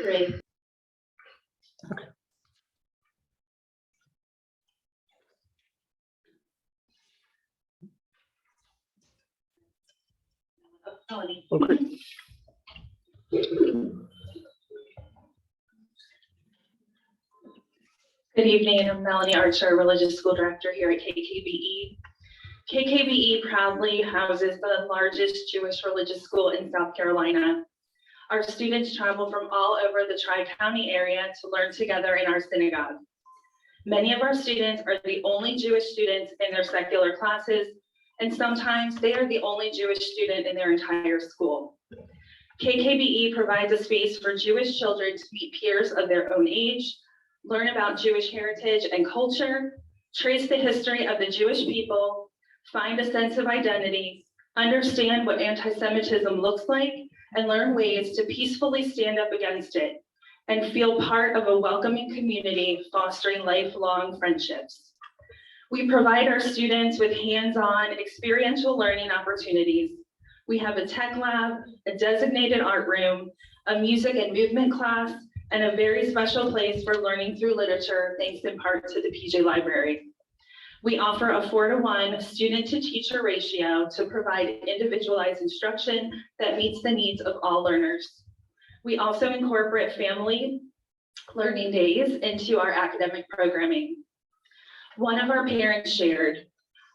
Great. Melanie. Okay. Good evening, I'm Melanie Archer, Religious School Director here at KKBE. KKBE proudly houses the largest Jewish religious school in South Carolina. Our students travel from all over the Tri-County area to learn together in our synagogue. Many of our students are the only Jewish students in their secular classes, and sometimes they are the only Jewish student in their entire school. KKBE provides a space for Jewish children to meet peers of their own age, learn about Jewish heritage and culture, trace the history of the Jewish people, find a sense of identity, understand what anti-Semitism looks like, and learn ways to peacefully stand up against it, and feel part of a welcoming community fostering lifelong friendships. We provide our students with hands-on experiential learning opportunities. We have a tech lab, a designated art room, a music and movement class, and a very special place for learning through literature, thanks in part to the PJ Library. We offer a 4-to-1 student-to-teacher ratio to provide individualized instruction that meets the needs of all learners. We also incorporate family learning days into our academic programming. One of our parents shared,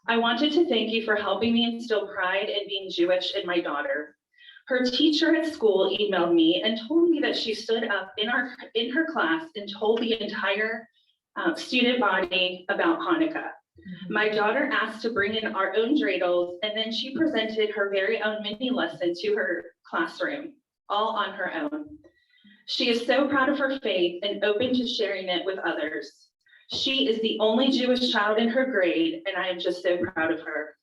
"I wanted to thank you for helping me instill pride in being Jewish in my daughter. Her teacher at school emailed me and told me that she stood up in her class and told the entire student body about Hanukkah. My daughter asked to bring in our own dreidels, and then she presented her very own mini lesson to her classroom, all on her own. She is so proud of her faith and open to sharing it with others. She is the only Jewish child in her grade, and I am just so proud of her.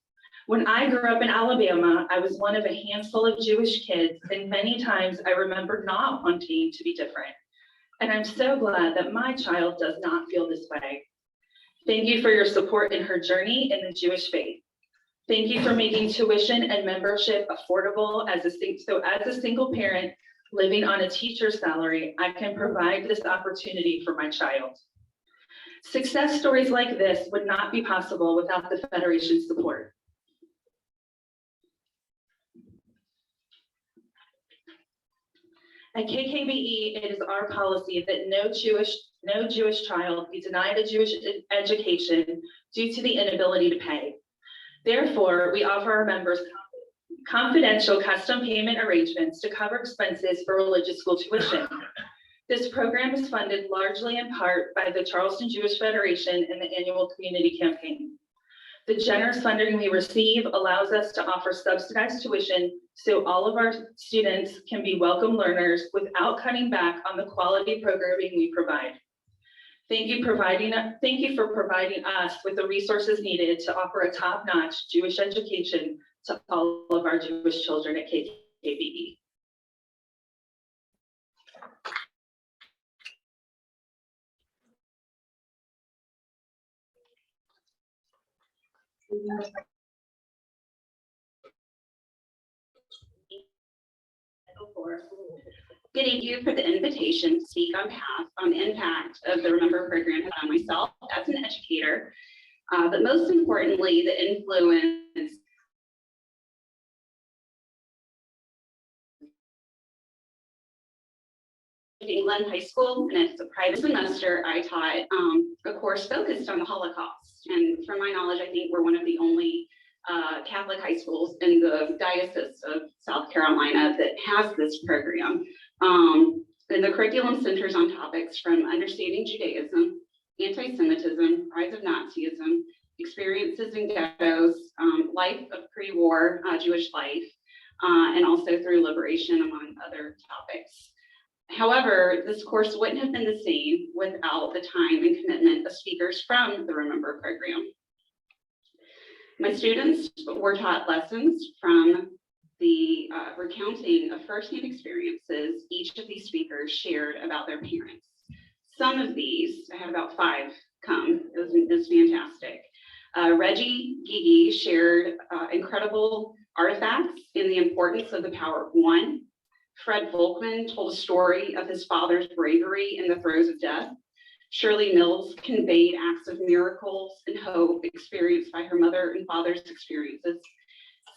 When I grew up in Alabama, I was one of a handful of Jewish kids, and many times I remember not wanting to be different. And I'm so glad that my child does not feel this way. Thank you for your support in her journey in the Jewish faith. Thank you for making tuition and membership affordable. As a single parent living on a teacher's salary, I can provide this opportunity for my child. Success stories like this would not be possible without the Federation's support. At KKBE, it is our policy that no Jewish child be denied a Jewish education due to the inability to pay. Therefore, we offer our members confidential custom payment arrangements to cover expenses for religious school tuition. This program is funded largely in part by the Charleston Jewish Federation and the annual community campaign. The generous funding we receive allows us to offer subsidized tuition so all of our students can be welcome learners without cutting back on the quality programming we provide. Thank you for providing us with the resources needed to offer a top-notch Jewish education to all of our Jewish children at KKBE. Good evening for the invitation to speak on behalf on the impact of the Remember program on myself as an educator, but most importantly, the influence England High School, and it's a private semester. I taught a course focused on the Holocaust, and from my knowledge, I think we're one of the only Catholic high schools in the Diocese of South Carolina that has this program. And the curriculum centers on topics from understanding Judaism, anti-Semitism, rise of Nazism, experiences in ghettos, life of pre-war Jewish life, and also through liberation, among other topics. However, this course wouldn't have been the same without the time and commitment of speakers from the Remember program. My students were taught lessons from the recounting of firsthand experiences each of these speakers shared about their parents. Some of these, I had about 5 come, it was fantastic. Reggie Gigi shared incredible artifacts in the importance of the power of one, Fred Volkman told a story of his father's bravery in the throes of death. Shirley Mills conveyed acts of miracles and hope experienced by her mother and father's experiences.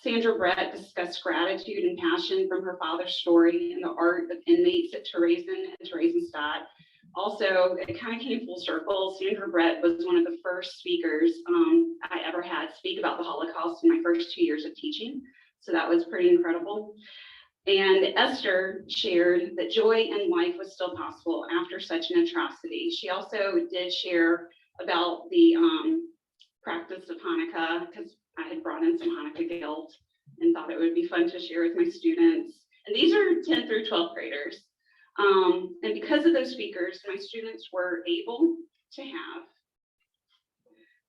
Sandra Brett discussed gratitude and passion from her father's story and the art of inmates at Theresen and Theresienstadt. Also, it kind of came full circle. Sandra Brett was one of the first speakers I ever had speak about the Holocaust in my first 2 years of teaching. So that was pretty incredible. And Esther shared that joy in life was still possible after such an atrocity. She also did share about the practice of Hanukkah, because I had brought in some Hanukkah guilt and thought it would be fun to share with my students. And these are 10th through 12th graders. And because of those speakers, my students were able to have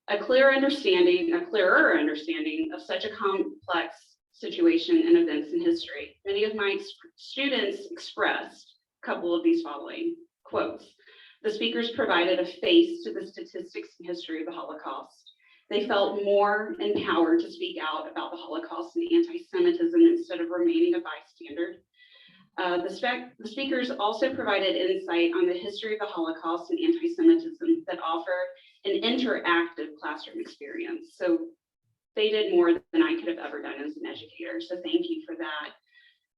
a clearer understanding of such a complex situation and events in history. Many of my students expressed a couple of these following quotes. The speakers provided a face to the statistics and history of the Holocaust. They felt more empowered to speak out about the Holocaust and anti-Semitism instead of remaining a bystander. The speakers also provided insight on the history of the Holocaust and anti-Semitism that offer an interactive classroom experience. So they did more than I could have ever done as an educator. So thank you for that.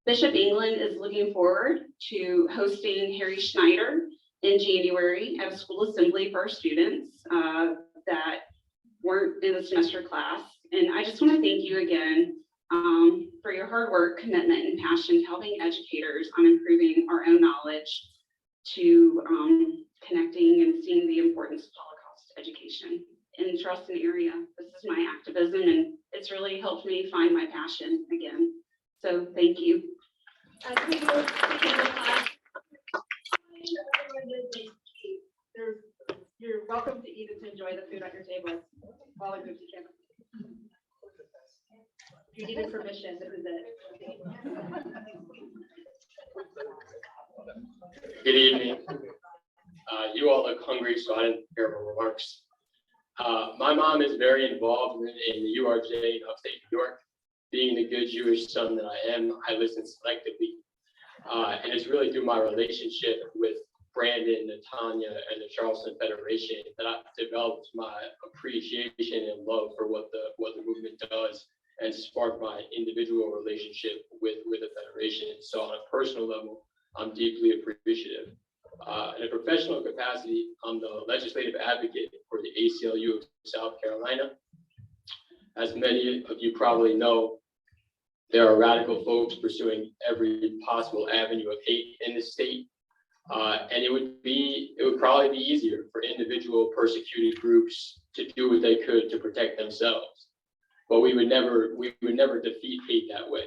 Bishop England is looking forward to hosting Harry Schneider in January at a school assembly for our students that weren't in the semester class. And I just want to thank you again for your hard work, commitment, and passion to helping educators on improving our own knowledge to connecting and seeing the importance of Holocaust education in the Charleston area. This is my activism, and it's really helped me find my passion again. So thank you. You're welcome to eat and to enjoy the food at your table. While I move to camera. You needed permission. This is it. Good evening. You all look hungry, so I didn't prepare my remarks. My mom is very involved in the URJ in upstate New York. Being the good Jewish son that I am, I listen selectively. And it's really through my relationship with Brandon, Natanya, and the Charleston Federation that I've developed my appreciation and love for what the movement does and sparked my individual relationship with the Federation. So on a personal level, I'm deeply appreciative. In a professional capacity, I'm the legislative advocate for the ACLU of South Carolina. As many of you probably know, there are radical folks pursuing every possible avenue of hate in the state. And it would probably be easier for individual persecuted groups to do what they could to protect themselves. But we would never defeat hate that way.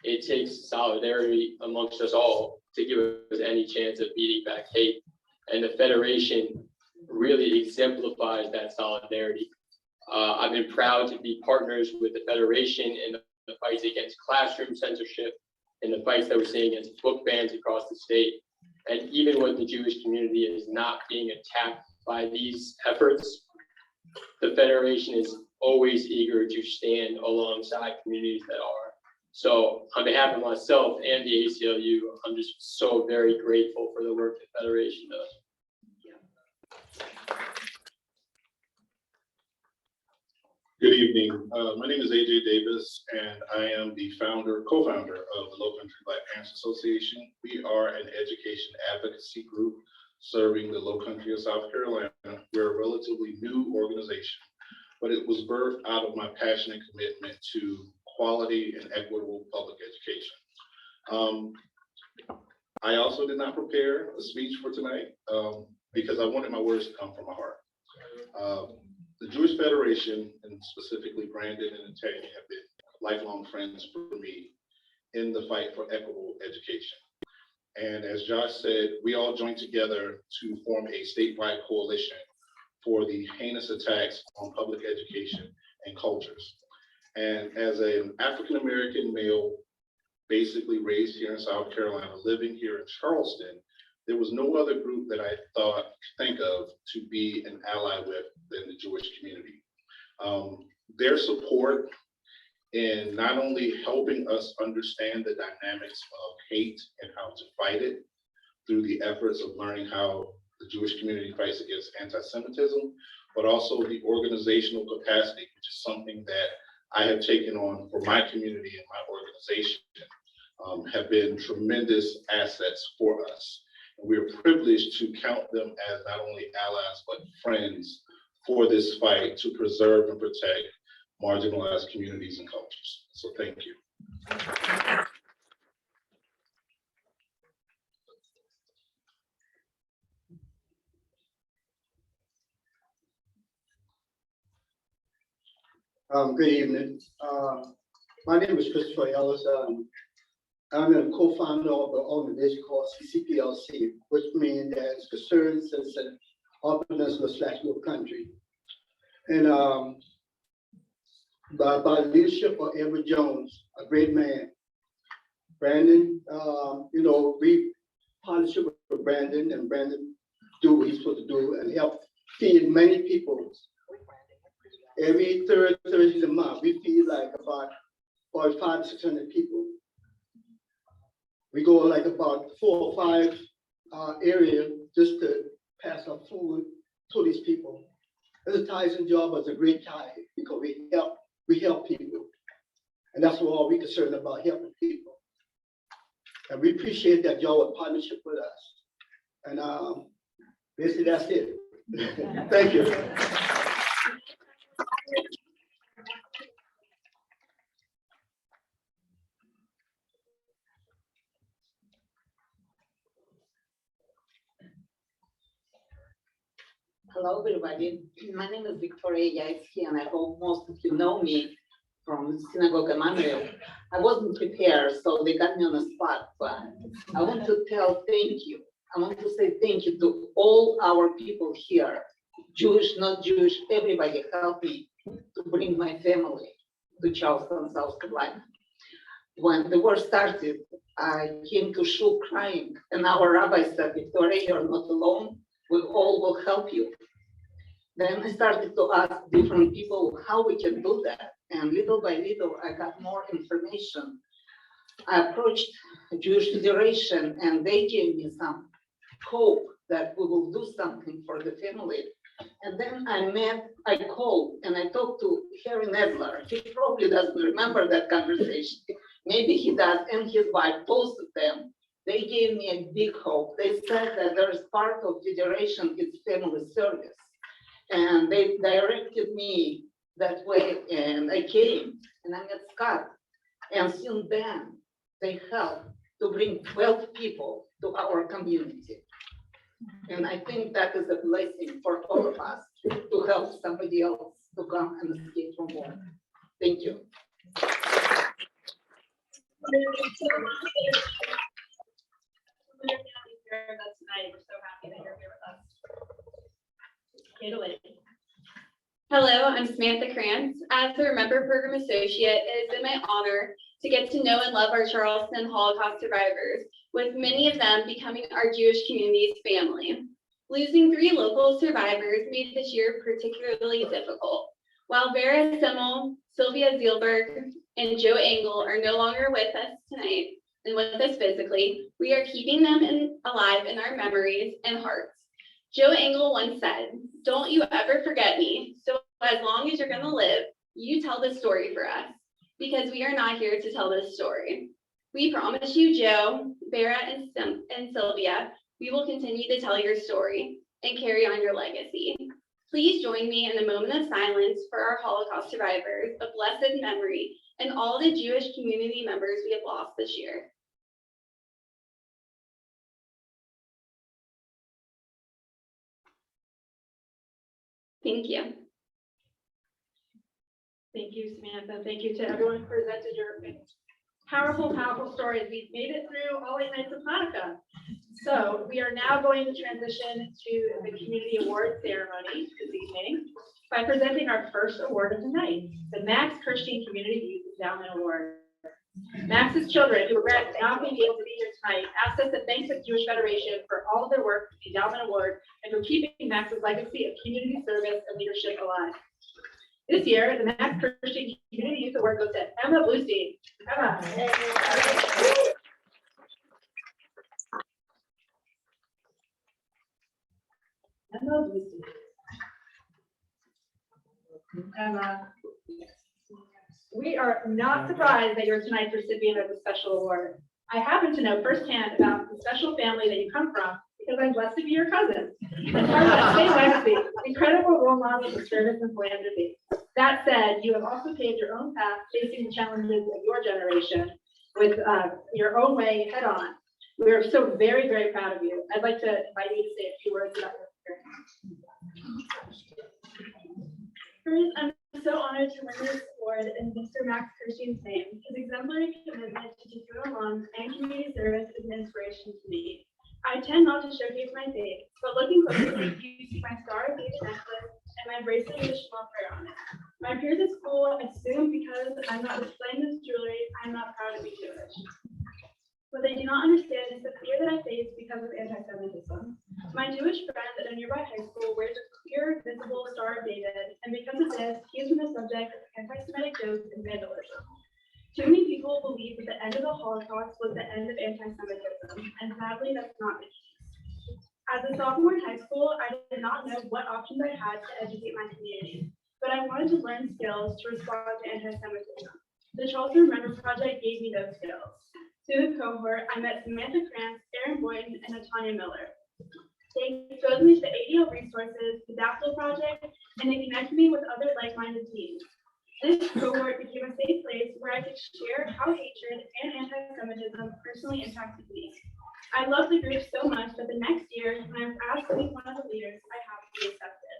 It takes solidarity amongst us all to give us any chance of beating back hate. And the Federation really exemplifies that solidarity. I've been proud to be partners with the Federation in the fights against classroom censorship, in the fights that we're seeing against book bans across the state. And even when the Jewish community is not being attacked by these efforts, the Federation is always eager to stand alongside communities that are. So on behalf of myself and the ACLU, I'm just so very grateful for the work the Federation does. Good evening. My name is AJ Davis, and I am the co-founder of the Low Country Black Parents Association. We are an education advocacy group serving the Low Country of South Carolina. We're a relatively new organization, but it was birthed out of my passion and commitment to quality and equitable public education. I also did not prepare a speech for tonight because I wanted my words to come from my heart. The Jewish Federation, and specifically Brandon and Tanya, have been lifelong friends for me in the fight for equitable education. And as Josh said, we all joined together to form a statewide coalition for the heinous attacks on public education and cultures. And as an African-American male, basically raised here in South Carolina, living here in Charleston, there was no other group that I think of to be an ally with than the Jewish community. Their support in not only helping us understand the dynamics of hate and how to fight it through the efforts of learning how the Jewish community fights against anti-Semitism, but also the organizational capacity, which is something that I have taken on for my community and my organization, have been tremendous assets for us. And we are privileged to count them as not only allies, but friends for this fight to preserve and protect marginalized communities and cultures. So thank you. Good evening. My name is Christopher Ellis. I'm a co-founder of the organization called CCPLC, which means that it's Concerned Citizen of Peninsula/North Country. And by the leadership of Edward Jones, a great man. Brandon, we partnership with Brandon, and Brandon do what he's supposed to do and help feed many people. Every third Thursday of the month, we feed like about 500 to 600 people. We go like about 4 or 5 areas just to pass our food to these people. It's a Tyson job, but it's a great tie because we help people. And that's what we're concerned about, helping people. And we appreciate that y'all are partnership with us. And basically that's it. Thank you. Hello, everybody. My name is Victoria Yaitsky, and I hope most of you know me from Synagogue Emmanuel. I wasn't prepared, so they got me on the spot, but I want to tell thank you. I want to say thank you to all our people here, Jewish, not Jewish, everybody helped me to bring my family to Charleston, South Carolina. When the war started, I came to shul crying, and our rabbi said, Victoria, you're not alone. We all will help you. Then I started to ask different people how we can do that. And little by little, I got more information. I approached the Jewish Federation, and they gave me some hope that we will do something for the family. And then I called and I talked to Harry Nedler. He probably doesn't remember that conversation. Maybe he does, and his wife, both of them. They gave me a big hope. They said that there is part of Federation, it's family service. And they directed me that way, and I came, and I met Scott. And since then, they helped to bring 12 people to our community. And I think that is a blessing for all of us to help somebody else to come and escape from war. Thank you. Tonight. We're so happy that you're here with us. Take it away. Hello, I'm Samantha Krantz. As the Remember Program Associate, it has been my honor to get to know and love our Charleston Holocaust survivors, with many of them becoming our Jewish community's family. Losing 3 local survivors made this year particularly difficult. While Vera Simmel, Sylvia Zielberg, and Joe Engel are no longer with us tonight and with us physically, we are keeping them alive in our memories and hearts. Joe Engel once said, "Don't you ever forget me. So as long as you're going to live, you tell this story for us, because we are not here to tell this story. We promise you, Joe, Vera, and Sylvia, we will continue to tell your story and carry on your legacy. Please join me in a moment of silence for our Holocaust survivors, a blessed memory, and all the Jewish community members we have lost this year." Thank you. Thank you, Samantha. Thank you to everyone who presented your powerful, powerful stories. We've made it through all 8 nights of Hanukkah. So we are now going to transition to the community award ceremony this evening by presenting our first award of the night, the Max Kirstein Community Youth Endowment Award. Max's children, who regret not being able to be here tonight, asked us to thank the Jewish Federation for all of their work with the Endowment Award and for keeping Max's legacy of community service and leadership alive. This year, the next Christian Community Youth Award goes to Emma Bluestein. Emma. Emma Bluestein. Emma. We are not surprised that you're tonight's recipient of the special award. I happen to know firsthand about the special family that you come from because I'm blessed to be your cousin. And part of that same legacy, incredible role models of service and philanthropy. That said, you have also paved your own path facing the challenges of your generation with your own way head on. We are so very, very proud of you. I'd like to invite you to say a few words about your experience. First, I'm so honored to win this award in Mr. Max Kirstein's name. His exemplary commitment to Tijuana alums and community service is an inspiration to me. I tend not to showcase my faith, but looking closely, you see my star of David necklace and my bracelet with a small prayer on it. My peers at school assume because I'm not displaying this jewelry, I'm not proud to be Jewish. What they do not understand is the fear that I face because of anti-Semitism. My Jewish friend at a nearby high school wears a clear, visible Star of David, and because of this, he has been the subject of anti-Semitic jokes and vandalism. Too many people believe that the end of the Holocaust was the end of anti-Semitism, and sadly, that's not the case. As a sophomore in high school, I did not know what options I had to educate my community, but I wanted to learn skills to respond to anti-Semitism. The Charleston Remember Project gave me those skills. Through the cohort, I met Samantha Krantz, Aaron Boyden, and Natanya Miller. They exposed me to the ADL resources, the DAPTL project, and they connected me with other like-minded teams. This cohort became a safe place where I could share how hatred and anti-Semitism personally impacted me. I love the group so much that the next year, when I was asked to be one of the leaders, I happily accepted.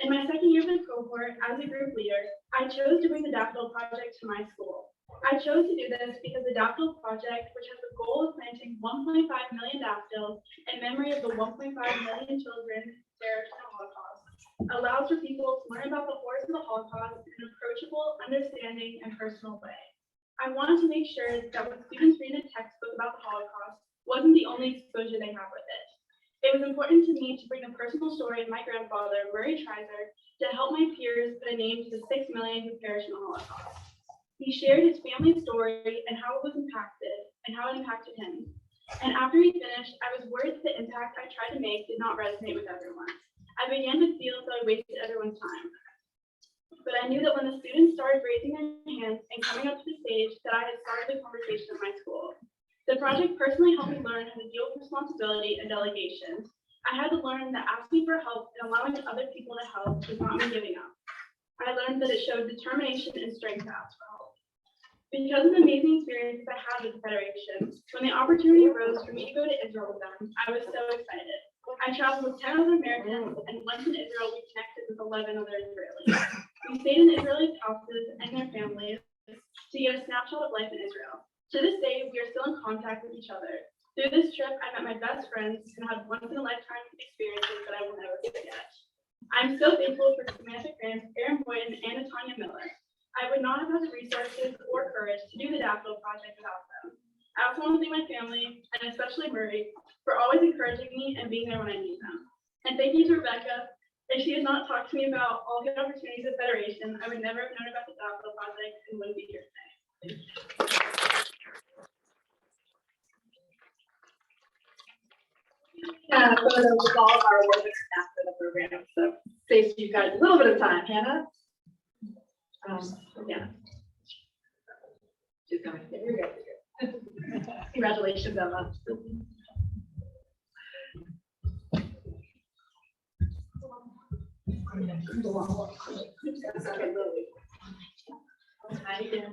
In my second year of the cohort, as a group leader, I chose to bring the DAPTL project to my school. I chose to do this because the DAPTL project, which has the goal of planting 1.5 million daffodils in memory of the 1.5 million children perished in the Holocaust, allows for people to learn about the horrors of the Holocaust in an approachable, understanding, and personal way. I wanted to make sure that when students read a textbook about the Holocaust wasn't the only exposure they have with it. It was important to me to bring the personal story of my grandfather, Murray Treiser, to help my peers put a name to the 6 million who perished in the Holocaust. He shared his family story and how it was impacted and how it impacted him. And after he finished, I was worried that the impact I tried to make did not resonate with everyone. I began to feel as though I wasted everyone's time. But I knew that when the students started raising their hands and coming up to the stage, that I had started the conversation at my school. The project personally helped me learn how to deal with responsibility and delegation. I had to learn that asking for help and allowing other people to help does not mean giving up. I learned that it showed determination and strength to ask for help. Because of the amazing experiences I had with the Federation, when the opportunity arose for me to go to Israel with them, I was so excited. I traveled with 10 other Americans, and once in Israel, we connected with 11 other Israelis. We stayed in Israelis' houses and their families to get a snapshot of life in Israel. To this day, we are still in contact with each other. Through this trip, I met my best friends and had once-in-a-lifetime experiences that I will never forget. I'm so thankful for Samantha Krantz, Aaron Boyden, and Natanya Miller. I would not have had the resources or courage to do the DAPTL project without them. I also want to thank my family, and especially Murray, for always encouraging me and being there when I need them. And thank you to Rebecca. If she had not talked to me about all the opportunities at Federation, I would never have known about the DAPTL project and wouldn't be here today. Photos of all of our awards after the program, so saves you guys a little bit of time. Hannah? Yeah. She's coming. Yeah, you're good. You're good. Congratulations, Emma. Hi again.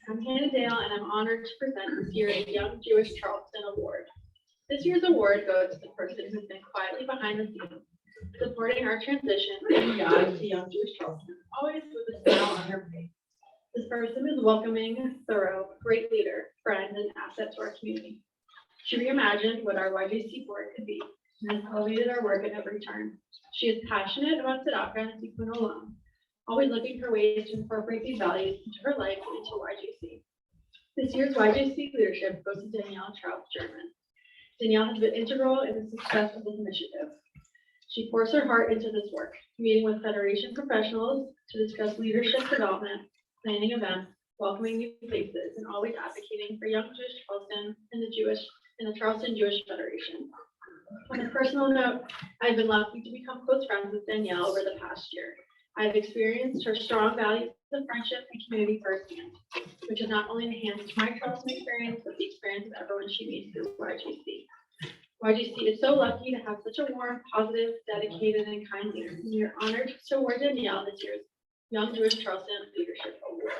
I'm Hannah Dale, and I'm honored to present this year's Young Jewish Charleston Award. This year's award goes to the person who's been quietly behind the scenes, supporting our transition from God to Young Jewish Charleston, always with a smile on her face. This person is welcoming, thorough, great leader, friend, and asset to our community. She reimagined what our YJC board could be, and has elevated our work at every turn. She is passionate about tzedakah and tikkun olam, always looking for ways to incorporate these values into her life and into YJC. This year's YJC leadership goes to Danielle Charles German. Danielle has been integral in the success of this initiative. She pours her heart into this work, meeting with Federation professionals to discuss leadership development, planning events, welcoming new faces, and always advocating for young Jewish Charleston and the Charleston Jewish Federation. On a personal note, I've been lucky to become close friends with Danielle over the past year. I've experienced her strong values of friendship and community firsthand, which has not only enhanced my Charleston experience, but the experience of everyone she meets through YGC. YGC is so lucky to have such a warm, positive, dedicated, and kind leader. And we are honored to award Danielle this year's Young Jewish Charleston Leadership Award.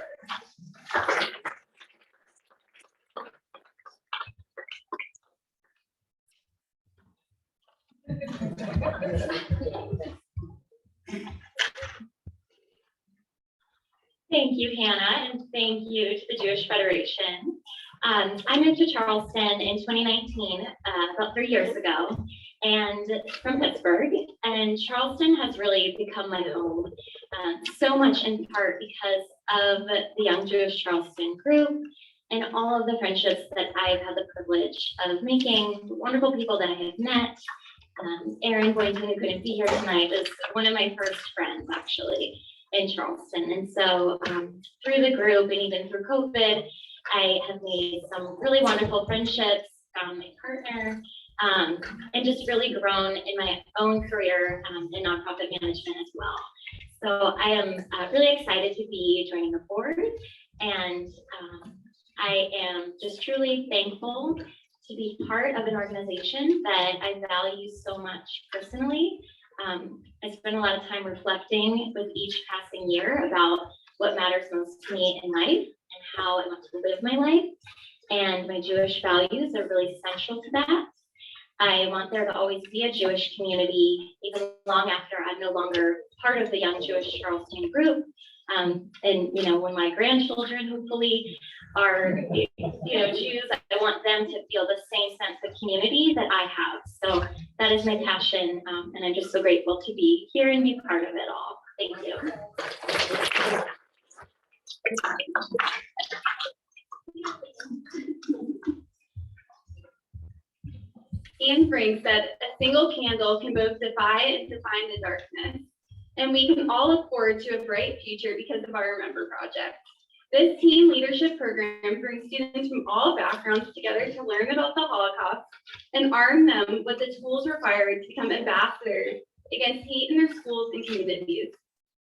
Thank you, Hannah, and thank you to the Jewish Federation. I moved to Charleston in 2019, about 3 years ago, and from Pittsburgh. And Charleston has really become my home, so much in part because of the Young Jewish Charleston group and all of the friendships that I've had the privilege of making, wonderful people that I have met. Erin Boynton, who couldn't be here tonight, is one of my first friends, actually, in Charleston. And so through the group and even through COVID, I have made some really wonderful friendships, found my partner, and just really grown in my own career in nonprofit management as well. So I am really excited to be joining the board, and I am just truly thankful to be part of an organization that I value so much personally. I spend a lot of time reflecting with each passing year about what matters most to me in life and how I want to live my life. And my Jewish values are really central to that. I want there to always be a Jewish community, even long after I'm no longer part of the Young Jewish Charleston group. And when my grandchildren hopefully are Jews, I want them to feel the same sense of community that I have. So that is my passion, and I'm just so grateful to be here and be part of it all. Thank you. Anne Frank said, "A single candle can both defy and define the darkness, and we can all look forward to a bright future because of our Remember Project." This team leadership program brings students from all backgrounds together to learn about the Holocaust and arm them with the tools required to become ambassadors against hate in their schools and communities.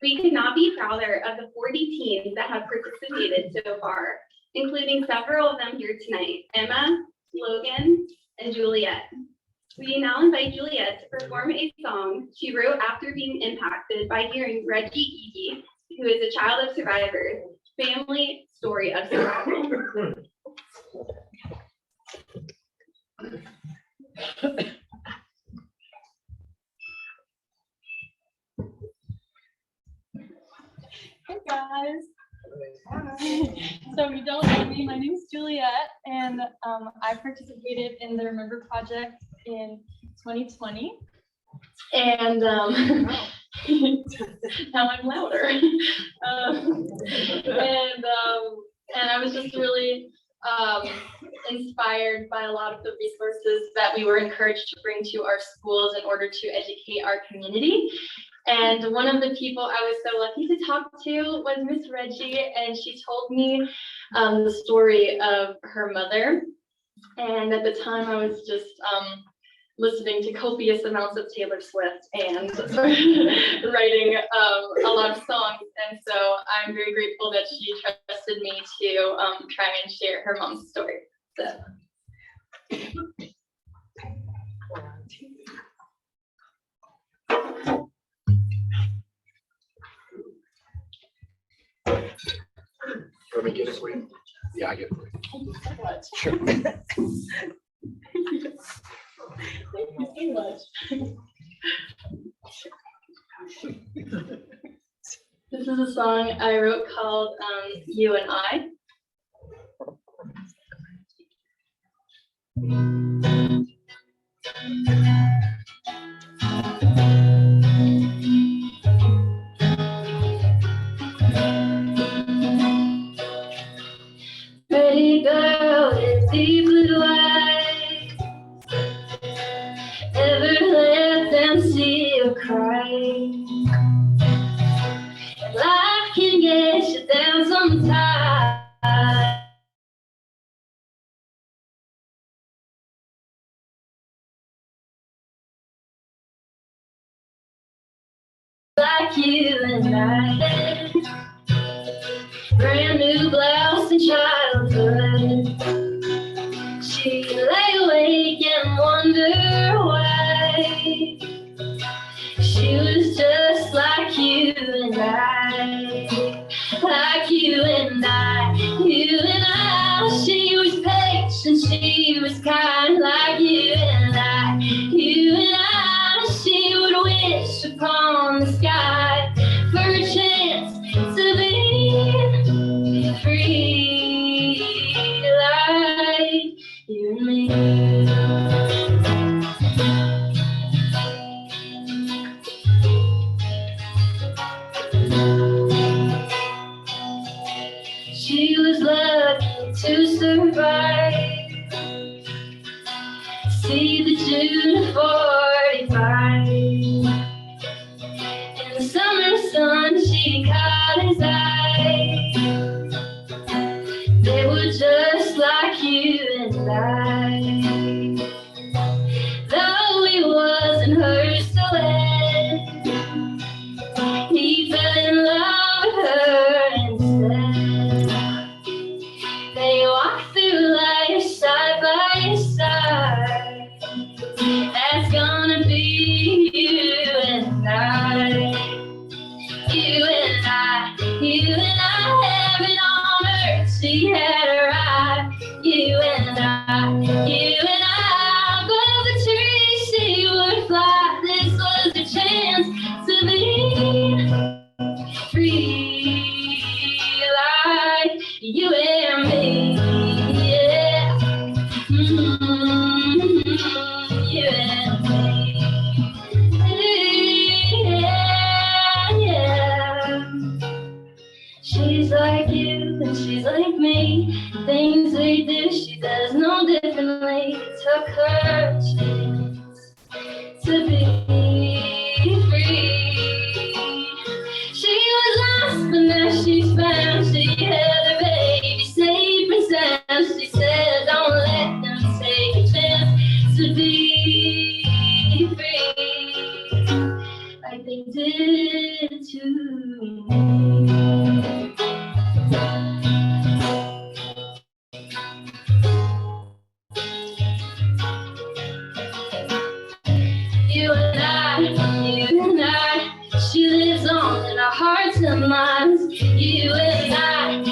We could not be prouder of the 40 teams that have participated so far, including several of them here tonight: Emma, Logan, and Juliet. We now invite Juliet to perform a song she wrote after being impacted by hearing Reggie Eady, who is a child of survivors, family story of survival. Hey guys. So if you don't know me, my name is Juliet, and I participated in the Remember Project in 2020. And now I'm louder. And I was just really inspired by a lot of the resources that we were encouraged to bring to our schools in order to educate our community. And one of the people I was so lucky to talk to was Miss Reggie, and she told me the story of her mother. And at the time I was just listening to copious amounts of Taylor Swift and writing a lot of songs. And so I'm very grateful that she trusted me to try and share her mom's story. So. Let me get it for you. Yeah, I get it for you. Thank you so much. Sure. Thank you so much. This is a song I wrote called You and I. Pretty girl with deep blue eyes, ever let them see would cry. Life can get you down sometimes. Like you and I, brand new blouse and childhood. She lay awake and wonder why. She was just like you and I, like you and I, you and I. She was patient, she was kind, like you and I, you and I. She would wish upon the sky for a chance to be free, like you and me. She was lucky to survive. See the June of 45. In the summer sun, she caught his eye. They were just like you and I. Though he wasn't hers to let, he fell in love with her instead. They walk through life side by side. That's gonna be you and I. You and I, you and I, heaven on earth, she had her eye. You and I, you and I, above the tree she would fly. This was a chance to be free, like you and me, yeah. You and me, yeah. She's like you and she's like me. Things we do, she does no differently. It took her a chance to be free. She was lost, but now she's found. She had her baby safe and sound. She said, don't let them take a chance to be free, like they did to me. You and I, she lives on in our hearts and minds. You and I,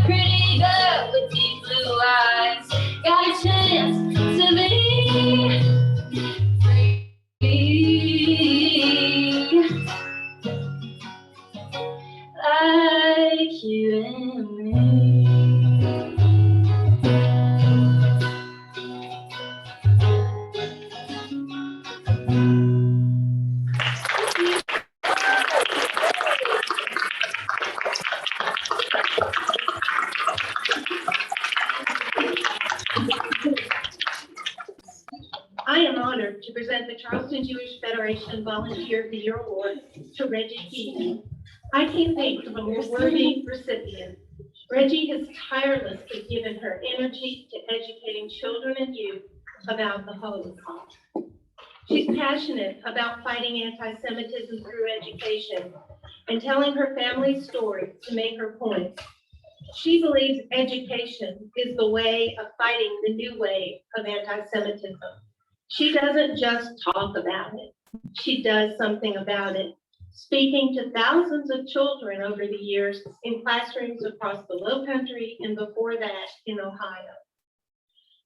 pretty girl with deep blue eyes, got a chance to be free, like you and me. I am honored to present the Charleston Jewish Federation Volunteer of the Year Award to Reggie Keaton. I can't think of a more worthy recipient. Reggie has tirelessly given her energy to educating children and youth about the Holocaust. She's passionate about fighting anti-Semitism through education and telling her family's story to make her point. She believes education is the way of fighting the new wave of anti-Semitism. She doesn't just talk about it, she does something about it, speaking to thousands of children over the years in classrooms across the Lowcountry and before that in Ohio.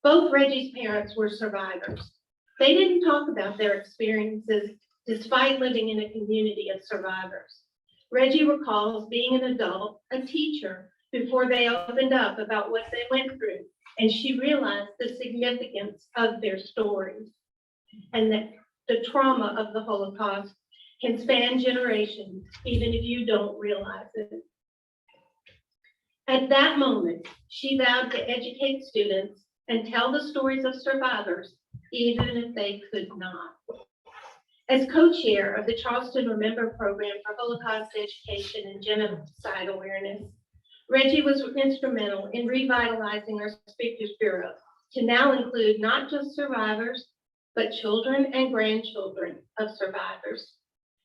Both Reggie's parents were survivors. They didn't talk about their experiences despite living in a community of survivors. Reggie recalls being an adult, a teacher, before they opened up about what they went through, and she realized the significance of their stories and that the trauma of the Holocaust can span generations, even if you don't realize it. At that moment, she vowed to educate students and tell the stories of survivors, even if they could not. As co-chair of the Charleston Remember Program for Holocaust Education and Genocide Awareness, Reggie was instrumental in revitalizing our Speakers Bureau to now include not just survivors, but children and grandchildren of survivors.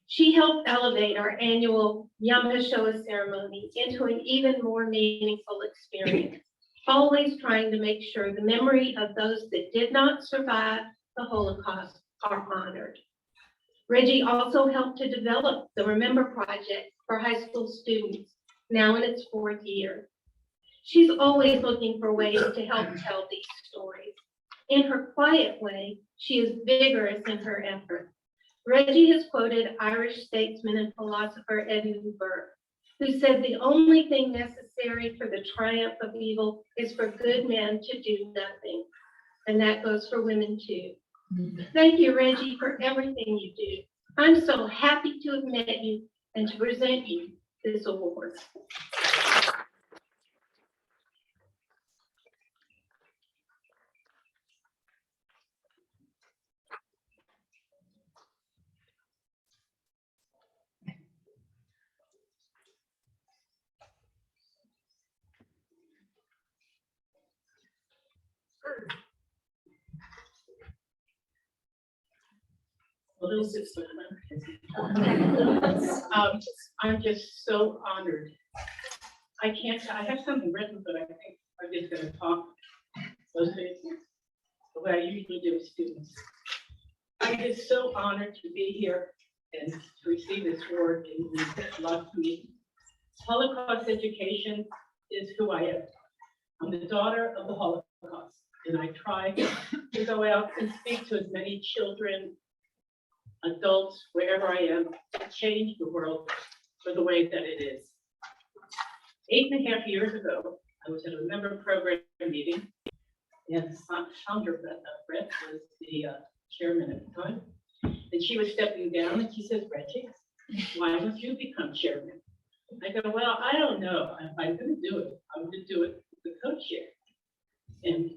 She helped elevate our annual Yom HaShoah ceremony into an even more meaningful experience, always trying to make sure the memory of those that did not survive the Holocaust are honored. Reggie also helped to develop the Remember Project for high school students, now in its 4th year. She's always looking for ways to help tell these stories. In her quiet way, she is vigorous in her effort. Reggie has quoted Irish statesman and philosopher Edmund Burke, who said the only thing necessary for the triumph of evil is for good men to do nothing. And that goes for women too. Thank you, Reggie, for everything you do. I'm so happy to have met you and to present you this award. I'm just so honored. I have something written, but I think I'm just gonna talk those things the way I usually do with students. I'm just so honored to be here and to receive this award. It means a lot to me. Holocaust education is who I am. I'm the daughter of the Holocaust, and I try to go out and speak to as many children, adults, wherever I am, to change the world for the way that it is. 8.5 years ago, I was at a Remember Program meeting, and Sandra Brett was the chairman at the time, and she was stepping down, and she says, Reggie, why don't you become chairman? I go, well, I don't know. If I'm going to do it, I'm going to do it with the co-chair. And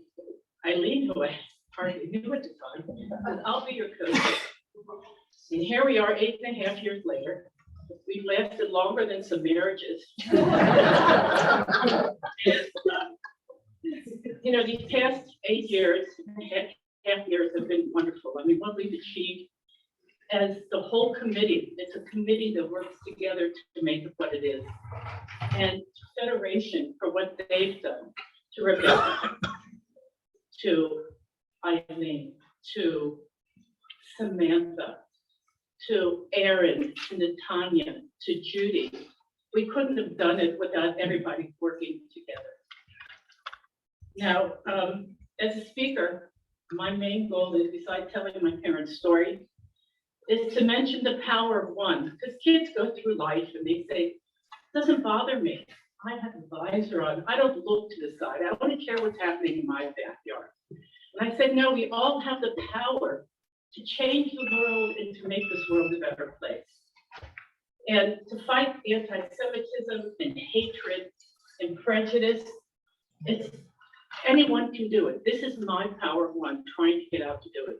Eileen, who I hardly knew at the time, said, I'll be your co-chair. And here we are 8.5 years later. We've lasted longer than some marriages. And, these past 8 years, half years have been wonderful. I mean, what we've achieved as the whole committee, it's a committee that works together to make it what it is. And Federation for what they've done to Rebecca, to Eileen, to Samantha, to Erin, to Natanya, to Judy. We couldn't have done it without everybody working together. Now, as a speaker, my main goal is, besides telling my parents' story, is to mention the power of one, because kids go through life and they say, it doesn't bother me. I have a visor on. I don't look to the side. I don't care what's happening in my backyard. And I said, no, we all have the power to change the world and to make this world a better place. And to fight anti-Semitism and hatred and prejudice, anyone can do it. This is my power of one, trying to get out to do it.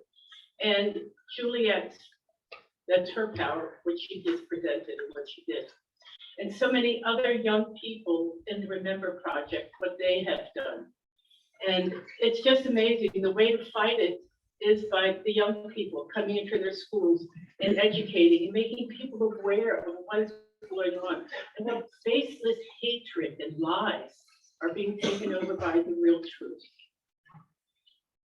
And Juliet's, that's her power, which she just presented and what she did. And so many other young people in the Remember Project, what they have done. And it's just amazing. The way to fight it is by the young people coming into their schools and educating and making people aware of what is going on. And what baseless hatred and lies are being taken over by the real truth.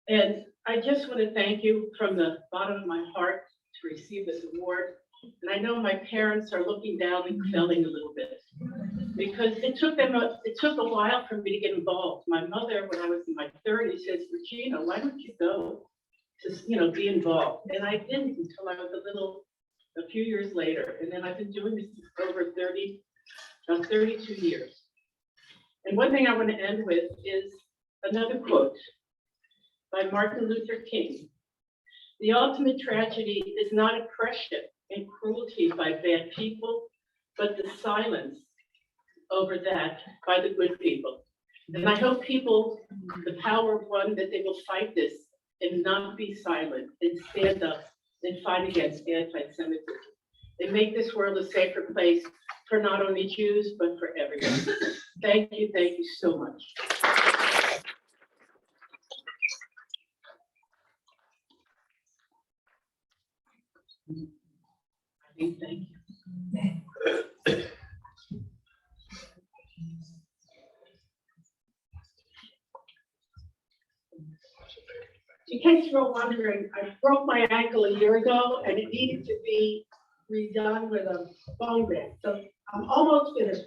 And I just want to thank you from the bottom of my heart to receive this award. And I know my parents are looking down and failing a little bit, because it took a while for me to get involved. My mother, when I was in my 30s, says, Regina, why don't you go to, be involved? And I didn't until I was a few years later. And then I've been doing this for over 32 years. And one thing I want to end with is another quote by Martin Luther King. The ultimate tragedy is not oppression and cruelty by bad people, but the silence over that by the good people. And I hope people, the power of one, that they will fight this and not be silent and stand up and fight against anti-Semitism. They make this world a safer place for not only Jews, but for everyone. Thank you so much. Thank you. In case you're wondering, I broke my ankle a year ago and it needed to be redone with a bone graft. So I'm almost finished.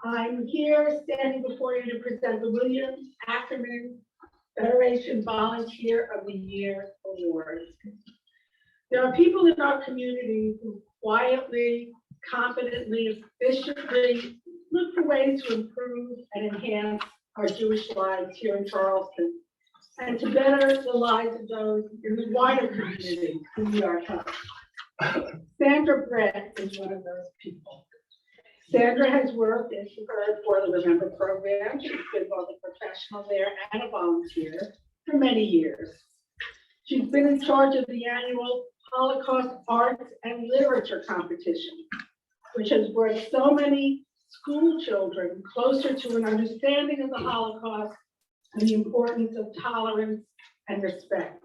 I'm here standing before you to present the William Ackerman Federation Volunteer of the Year Award. There are people in our community who quietly, confidently, efficiently look for ways to improve and enhance our Jewish lives here in Charleston and to better the lives of those in the wider community who we are helping. Sandra Brett is one of those people. Sandra has worked, as you heard, for the Remember program. She's been both a professional there and a volunteer for many years. She's been in charge of the annual Holocaust Arts and Literature competition, which has brought so many school children closer to an understanding of the Holocaust and the importance of tolerance and respect.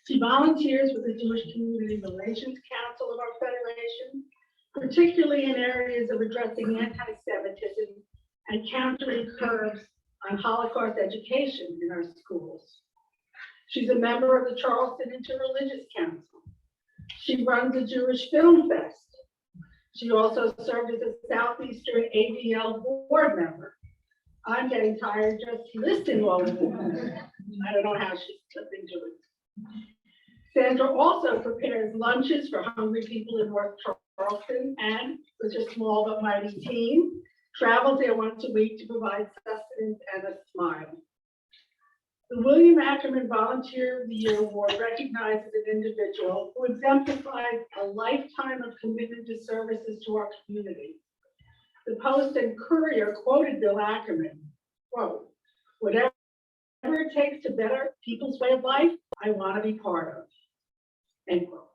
She volunteers with the Jewish Community Relations Council of our Federation, particularly in areas of addressing anti-Semitism and countering curbs on Holocaust education in our schools. She's a member of the Charleston Interreligious Council. She runs the Jewish Film Fest. She also served as a Southeastern ADL board member. I'm getting tired just listing all of them. I don't know how she slipped into it. Sandra also prepares lunches for hungry people in North Charleston and, with a small but mighty team, travels there once a week to provide sustenance and a smile. The William Ackerman Volunteer of the Year Award recognizes an individual who exemplifies a lifetime of commitment to services to our community. The Post and Courier quoted Bill Ackerman, quote, "Whatever it takes to better people's way of life, I want to be part of," end quote.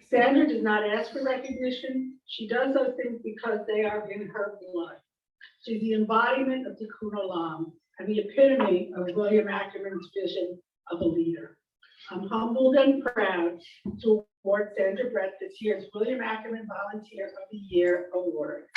Sandra does not ask for recognition. She does those things because they are in her blood. She's the embodiment of Tikkun Olam and the epitome of William Ackerman's vision of a leader. I'm humbled and proud to award Sandra Brett this year's William Ackerman Volunteer of the Year Award.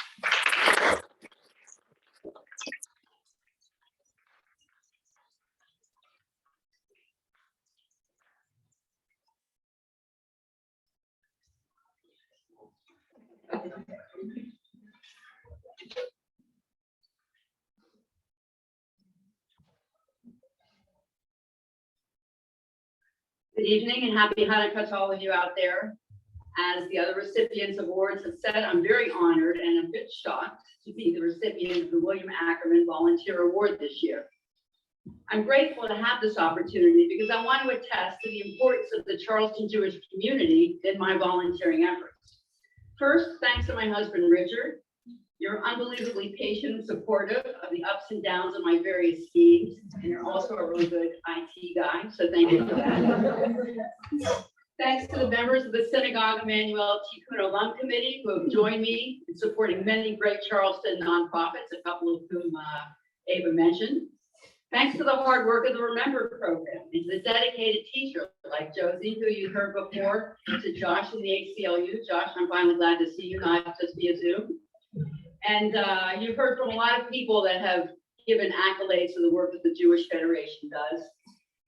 Good evening and happy Hanukkah to all of you out there. As the other recipients of awards have said, I'm very honored and a bit shocked to be the recipient of the William Ackerman Volunteer Award this year. I'm grateful to have this opportunity because I want to attest to the importance of the Charleston Jewish community in my volunteering efforts. First, thanks to my husband, Richard. You're unbelievably patient and supportive of the ups and downs of my various schemes, and you're also a really good IT guy, so thank you for that. Thanks to the members of the Synagogue Emmanuel Tikkun Olam Committee who have joined me in supporting many great Charleston nonprofits, a couple of whom Ava mentioned. Thanks to the hard work of the Remember program, and to the dedicated teachers like Josie, who you heard before, to Josh in the ACLU. Josh, I'm finally glad to see you, not just via Zoom. And you've heard from a lot of people that have given accolades to the work that the Jewish Federation does.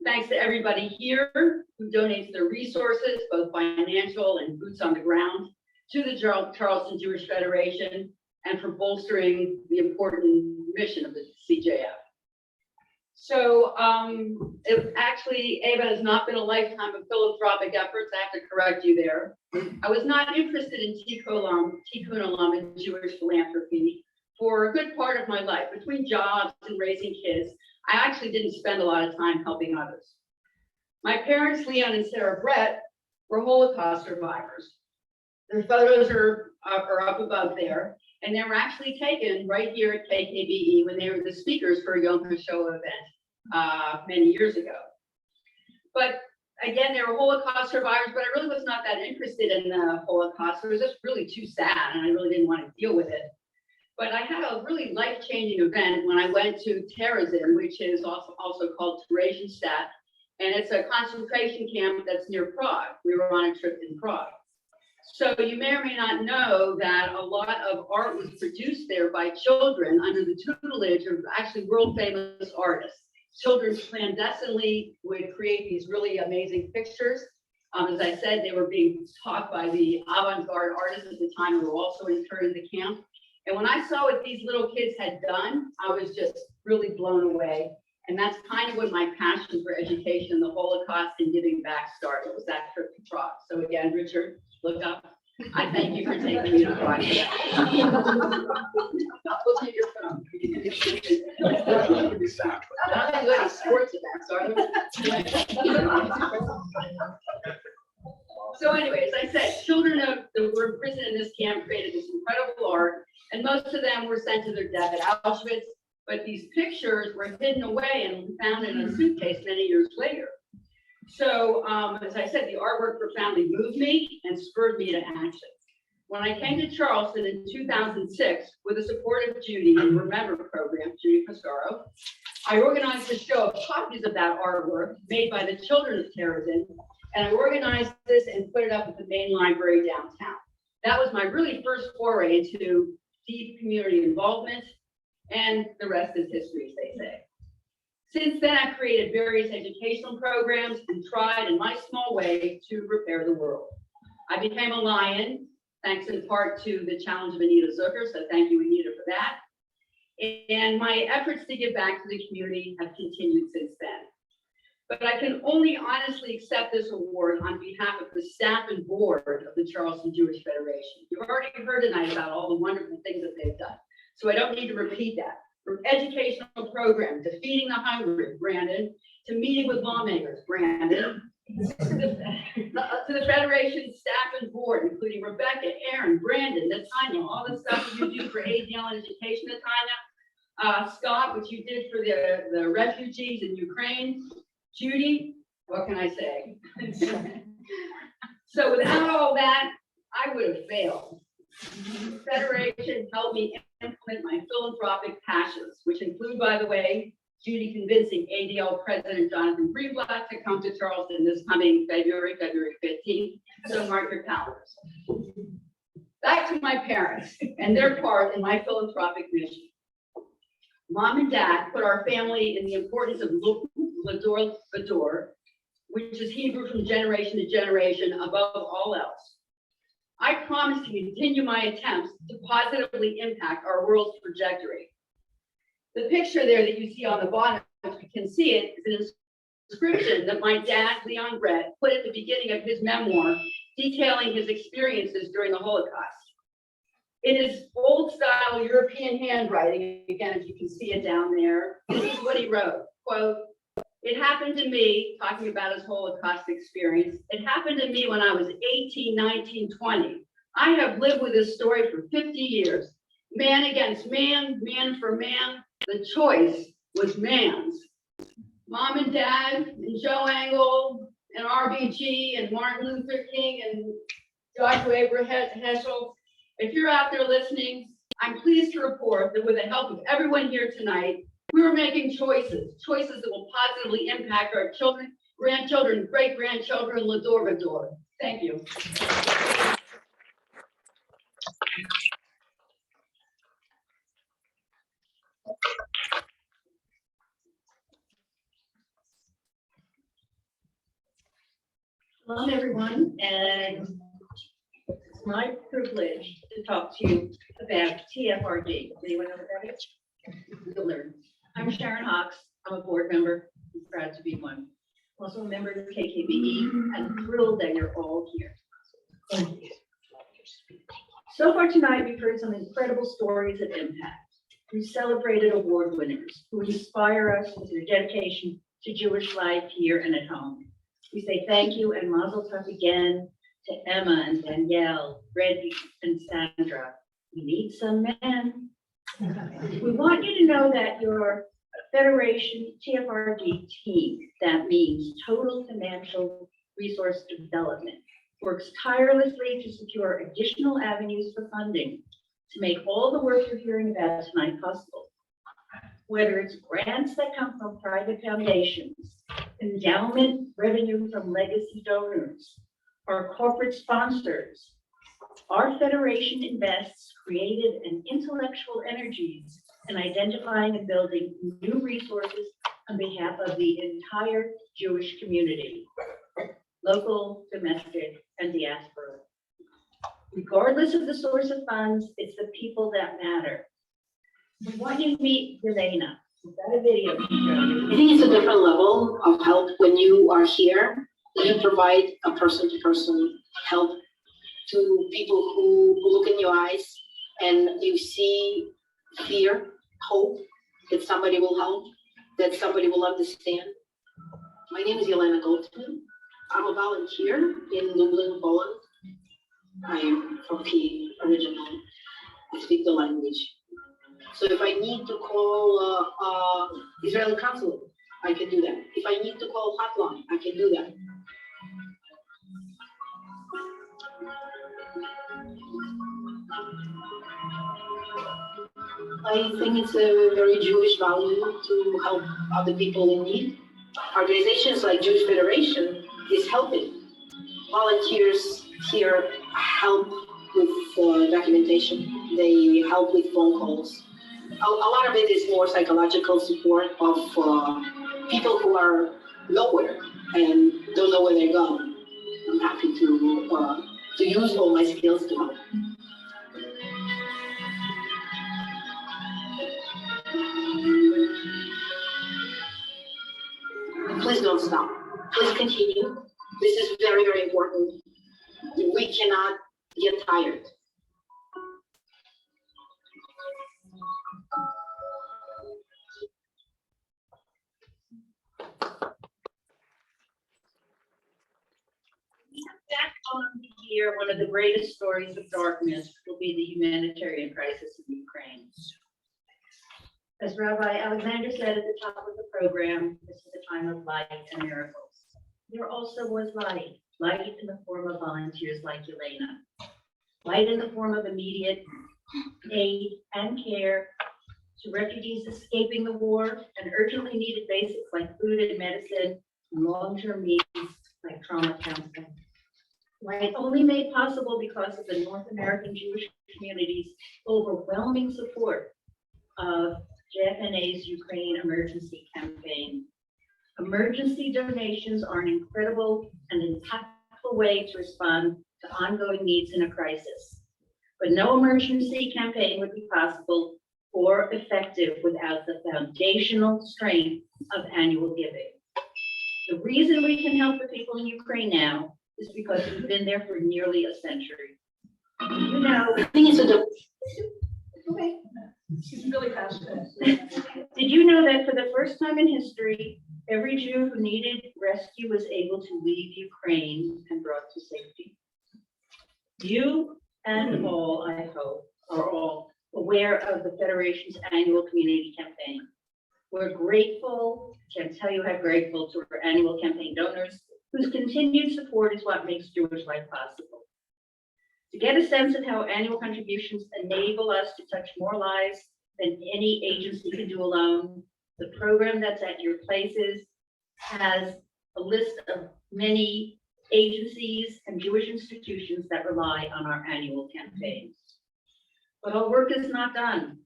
Thanks to everybody here who donates their resources, both financial and boots on the ground, to the Charleston Jewish Federation and for bolstering the important mission of the CJF. So it actually, Ava, has not been a lifetime of philanthropic efforts. I have to correct you there. I was not interested in Tikkun Olam and Jewish philanthropy for a good part of my life. Between jobs and raising kids, I actually didn't spend a lot of time helping others. My parents, Leon and Sarah Brett, were Holocaust survivors. Their photos are are up above there. And they were actually taken right here at KKBE when they were the speakers for a Yom HaShoah event many years ago. But again, they were Holocaust survivors, but I really was not that interested in the Holocaust. It was just really too sad, and I really didn't want to deal with it. But I had a really life-changing event when I went to Terezin, which is also called Theresienstadt, and it's a concentration camp that's near Prague. We were on a trip in Prague. So you may or may not know that a lot of art was produced there by children under the tutelage of actually world-famous artists. Children clandestinely would create these really amazing pictures. As I said, they were being taught by the avant-garde artists at the time who were also interned in the camp. And when I saw what these little kids had done, I was just really blown away. And that's kind of when my passion for education, the Holocaust, and giving back started. It was that trip to Prague. So again, Richard, look up. I thank you for taking me to Prague. Look at your phone. I don't do any sports events, are there? So anyways, I said, children that were imprisoned in this camp created this incredible art, and most of them were sent to their death at Auschwitz, but these pictures were hidden away and found in a suitcase many years later. So, as I said, the artwork profoundly moved me and spurred me to action. When I came to Charleston in 2006 with the support of Judy and Remember program, Judy Casaro, I organized a show of copies of that artwork made by the children of Terezin, and I organized this and put it up at the main library downtown. That was my really first foray into deep community involvement, and the rest is history, as they say. Since then, I've created various educational programs and tried in my small way to repair the world. I became a Lion, thanks in part to the challenge of Anita Zucker, so thank you, Anita, for that. And my efforts to give back to the community have continued since then. But I can only honestly accept this award on behalf of the staff and board of the Charleston Jewish Federation. You've already heard tonight about all the wonderful things that they've done, so I don't need to repeat that. From educational programs to feeding the hungry, Brandon, to meeting with lawmakers, Brandon, to the Federation staff and board, including Rebecca, Aaron, Brandon, Natanya, all the stuff that you do for ADL and education, Natanya, Scott, what you did for the refugees in Ukraine, Judy, what can I say? So without all that, I would have failed. The Federation helped me implement my philanthropic passions, which include, by the way, Judy convincing ADL President Jonathan Greenblatt to come to Charleston this coming February 15th. So mark your calendars. Back to my parents and their part in my philanthropic mission. Mom and Dad put our family in the importance of Lador, which is Hebrew from generation to generation, above all else. I promise to continue my attempts to positively impact our world's trajectory. The picture there that you see on the bottom, if you can see it, is an inscription that my dad, Leon Brett, put at the beginning of his memoir, detailing his experiences during the Holocaust. In his old-style European handwriting, again, if you can see it down there, this is what he wrote, quote, "It happened to me," talking about his Holocaust experience, "it happened to me when I was 18, 19, 20. I have lived with this story for 50 years. Man against man, man for man. The choice was man's." Mom and Dad, and Joe Engel, and RBG, and Martin Luther King, and Joshua Abraham Heschel, if you're out there listening, I'm pleased to report that with the help of everyone here tonight, we are making choices that will positively impact our children, grandchildren, great-grandchildren, Lador. Thank you. Hello, everyone, and it's my privilege to talk to you about TFRD. Does anyone know what that is? You'll learn. I'm Sharon Hawks. I'm a board member. I'm proud to be one. I'm also a member of KKBE and thrilled that you're all here. Thank you. So far tonight, we've heard some incredible stories of impact. We celebrated award winners who inspire us with their dedication to Jewish life here and at home. We say thank you and mazel tov again to Emma and Danielle, Reggie and Sandra. We need some men. We want you to know that your Federation TFRD team, that means Total Financial Resource Development, works tirelessly to secure additional avenues for funding to make all the work you're hearing about tonight possible. Whether it's grants that come from private foundations, endowment revenue from legacy donors, or corporate sponsors, our Federation invests creative and intellectual energies in identifying and building new resources on behalf of the entire Jewish community, local, domestic, and diaspora. Regardless of the source of funds, it's the people that matter. We want you to meet Elena. We've got a video to show you. I think it's a different level of help when you are here. You provide a person-to-person help to people who look in your eyes and you see fear, hope that somebody will help, that somebody will understand. My name is Elena Goldman. I'm a volunteer in Lublin, Poland. I am from Kyiv originally. I speak the language. So if I need to call Israeli consulate, I can do that. If I need to call hotline, I can do that. I think it's a very Jewish value to help other people in need. Organizations like Jewish Federation is helping. Volunteers here help with documentation. They help with phone calls. A lot of it is more psychological support of people who are nowhere and don't know where they're going. I'm happy to use all my skills to help. Please don't stop. Please continue. This is very, very important. We cannot get tired. Back on the year, one of the greatest stories of darkness will be the humanitarian crisis in Ukraine. As Rabbi Alexander said at the top of the program, this is a time of light and miracles. There also was light in the form of volunteers like Elena, light in the form of immediate aid and care to refugees escaping the war and urgently needed basics like food and medicine, and long-term needs like trauma counseling. Light only made possible because of the North American Jewish community's overwhelming support of JFNA's Ukraine emergency campaign. Emergency donations are an incredible and impactful way to respond to ongoing needs in a crisis. But no emergency campaign would be possible or effective without the foundational strength of annual giving. The reason we can help the people in Ukraine now is because we've been there for nearly a century. You know, I think it's a Okay. She's really passionate. did you know that for the first time in history, every Jew who needed rescue was able to leave Ukraine and brought to safety? You and all, I hope, are all aware of the Federation's annual community campaign. We're grateful, can't tell you how grateful to our annual campaign donors, whose continued support is what makes Jewish life possible. To get a sense of how annual contributions enable us to touch more lives than any agency can do alone, the program that's at your places has a list of many agencies and Jewish institutions that rely on our annual campaigns. But our work is not done.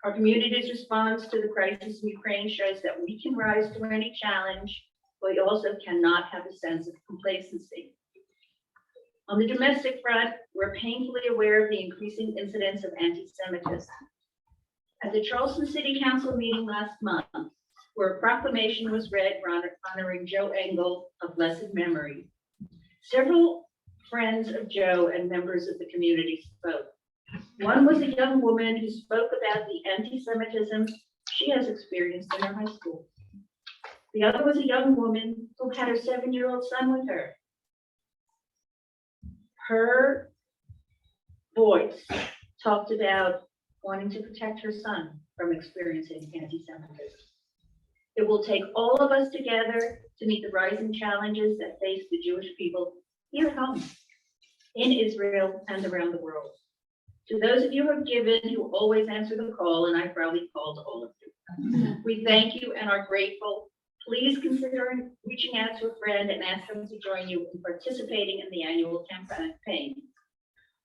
Our community's response to the crisis in Ukraine shows that we can rise to any challenge, but we also cannot have a sense of complacency. On the domestic front, we're painfully aware of the increasing incidence of anti-Semitism. At the Charleston City Council meeting last month, where a proclamation was read honoring Joe Engel of blessed memory, several friends of Joe and members of the community spoke. One was a young woman who spoke about the anti-Semitism she has experienced in her high school. The other was a young woman who had her 7-year-old son with her. Her voice talked about wanting to protect her son from experiencing anti-Semitism. It will take all of us together to meet the rising challenges that face the Jewish people here at home, in Israel, and around the world. To those of you who have given, who always answer the call, and I probably called all of you, we thank you and are grateful. Please consider reaching out to a friend and ask them to join you in participating in the annual campaign.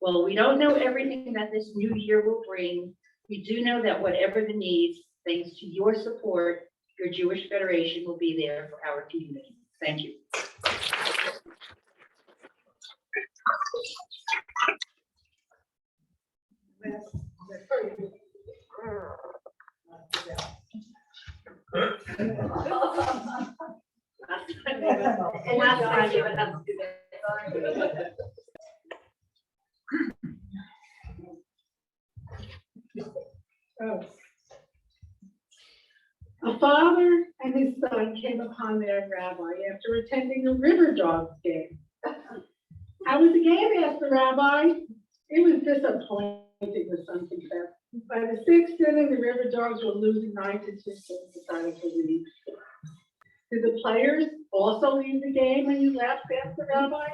Well, we don't know everything that this new year will bring. We do know that whatever the needs, thanks to your support, your Jewish Federation will be there for our community. Thank you. A father and his son came upon their rabbi after attending a River Dogs game. How was the game? Asked the rabbi. It was disappointing, the son confessed. By the sixth inning, the River Dogs were losing 9-2 and decided to leave. Did the players also leave the game when you left? Asked the rabbi.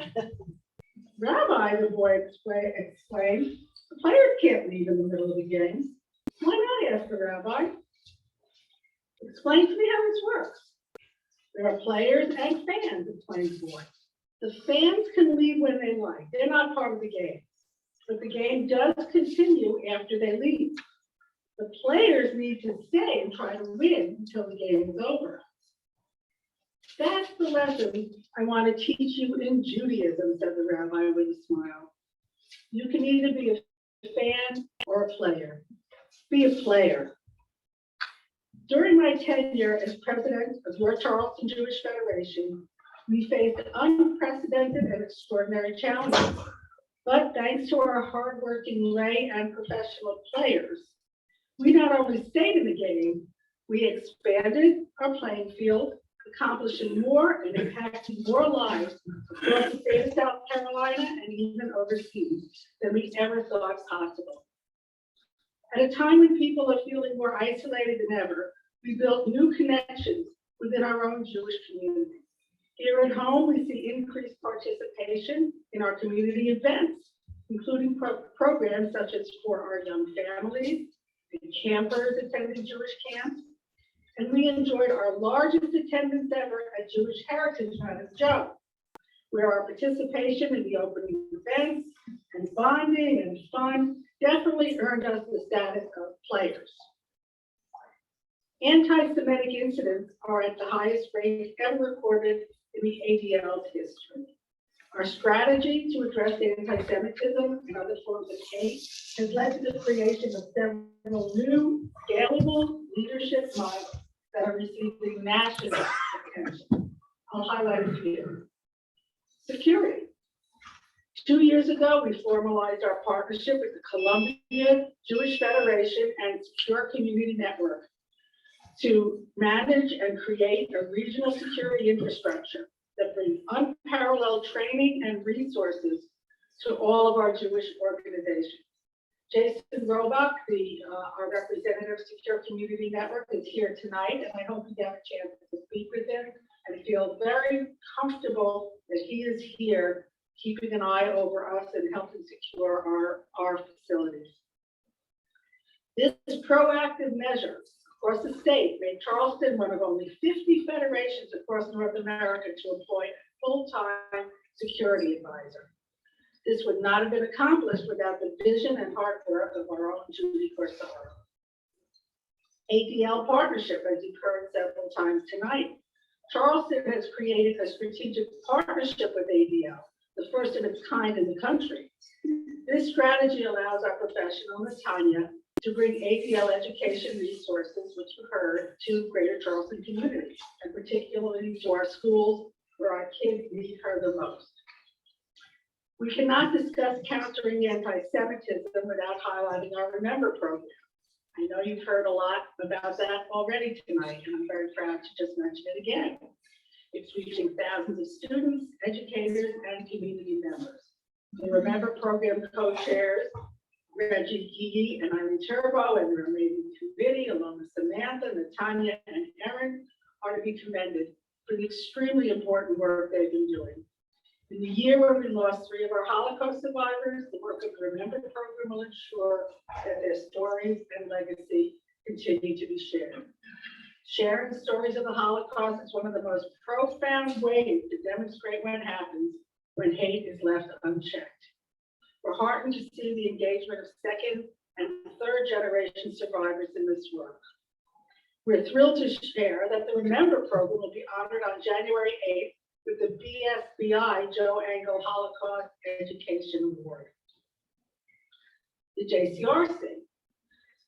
Rabbi, the boy exclaimed, the players can't leave in the middle of the game. Why not? Asked the rabbi. Explain to me how this works. There are players and fans, explained the boy. The fans can leave when they like. They're not part of the game. But the game does continue after they leave. The players need to stay and try to win until the game is over. That's the lesson I want to teach you in Judaism, said the rabbi with a smile. You can either be a fan or a player. Be a player. During my tenure as president of your Charleston Jewish Federation, we faced unprecedented and extraordinary challenges. But thanks to our hardworking lay and professional players, we not only stayed in the game, we expanded our playing field, accomplishing more and impacting more lives across the state of South Carolina and even overseas than we ever thought possible. At a time when people are feeling more isolated than ever, we built new connections within our own Jewish community. Here at home, we see increased participation in our community events, including programs such as for our young families and campers attending Jewish camps. And we enjoyed our largest attendance ever at Jewish Heritage Month as Joe, where our participation in the opening events and bonding and fun definitely earned us the status of players. Anti-Semitic incidents are at the highest rate ever recorded in the ADL's history. Our strategy to address anti-Semitism and other forms of hate has led to the creation of several new scalable leadership models that are receiving national attention. I'll highlight a few. Security. 2 years ago, we formalized our partnership with the Columbia Jewish Federation and Secure Community Network to manage and create a regional security infrastructure that brings unparalleled training and resources to all of our Jewish organizations. Jason Roebuck, our representative of Secure Community Network, is here tonight, and I hope you get a chance to speak with him and feel very comfortable that he is here, keeping an eye over us and helping secure our facilities. This proactive measure across the state made Charleston one of only 50 federations across North America to employ a full-time security advisor. This would not have been accomplished without the vision and hard work of our own Judy Corsaro. ADL partnership, as you've heard several times tonight. Charleston has created a strategic partnership with ADL, the first of its kind in the country. This strategy allows our professional, Ms. Tanya, to bring ADL education resources, which you heard, to greater Charleston community, and particularly to our schools where our kids need her the most. We cannot discuss countering anti-Semitism without highlighting our Remember program. I know you've heard a lot about that already tonight, and I'm very proud to just mention it again. It's reaching thousands of students, educators, and community members. The Remember Program co-chairs, Reggie Gee and Eileen Turbo, and their amazing committee, along with Samantha, Natanya, and Erin, are to be commended for the extremely important work they've been doing. In the year where we lost 3 of our Holocaust survivors, the work of the Remember Program will ensure that their stories and legacy continue to be shared. Sharing stories of the Holocaust is one of the most profound ways to demonstrate what happens when hate is left unchecked. We're heartened to see the engagement of second and third generation survivors in this work. We're thrilled to share that the Remember Program will be honored on January 8th with the BSBI Joe Engel Holocaust Education Award. The JCRC,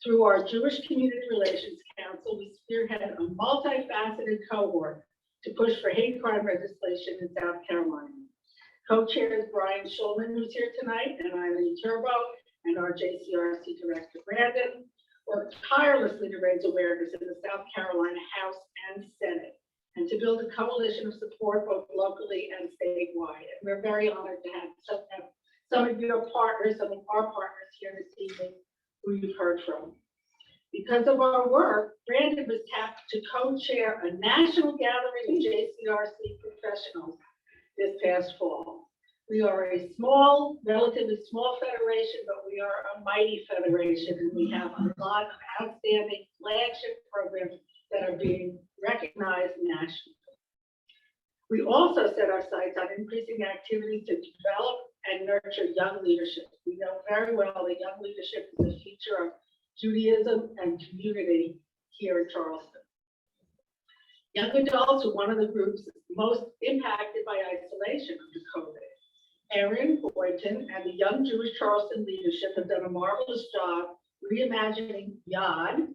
through our Jewish Community Relations Council, we spearhead a multifaceted cohort to push for hate crime legislation in South Carolina. Co-chairs Brian Schulman, who's here tonight, and Eileen Turbo, and our JCRC Director Brandon, worked tirelessly to raise awareness in the South Carolina House and Senate, and to build a coalition of support both locally and statewide. And we're very honored to have some of your partners, some of our partners here this evening who you've heard from. Because of our work, Brandon was tapped to co-chair a national gathering of JCRC professionals this past fall. We are a small, relatively small federation, but we are a mighty federation, and we have a lot of outstanding flagship programs that are being recognized nationally. We also set our sights on increasing activities to develop and nurture young leadership. We know very well that young leadership is the future of Judaism and community here in Charleston. Young adults are one of the groups most impacted by isolation under COVID. Erin Boynton and the Young Jewish Charleston leadership have done a marvelous job reimagining Yad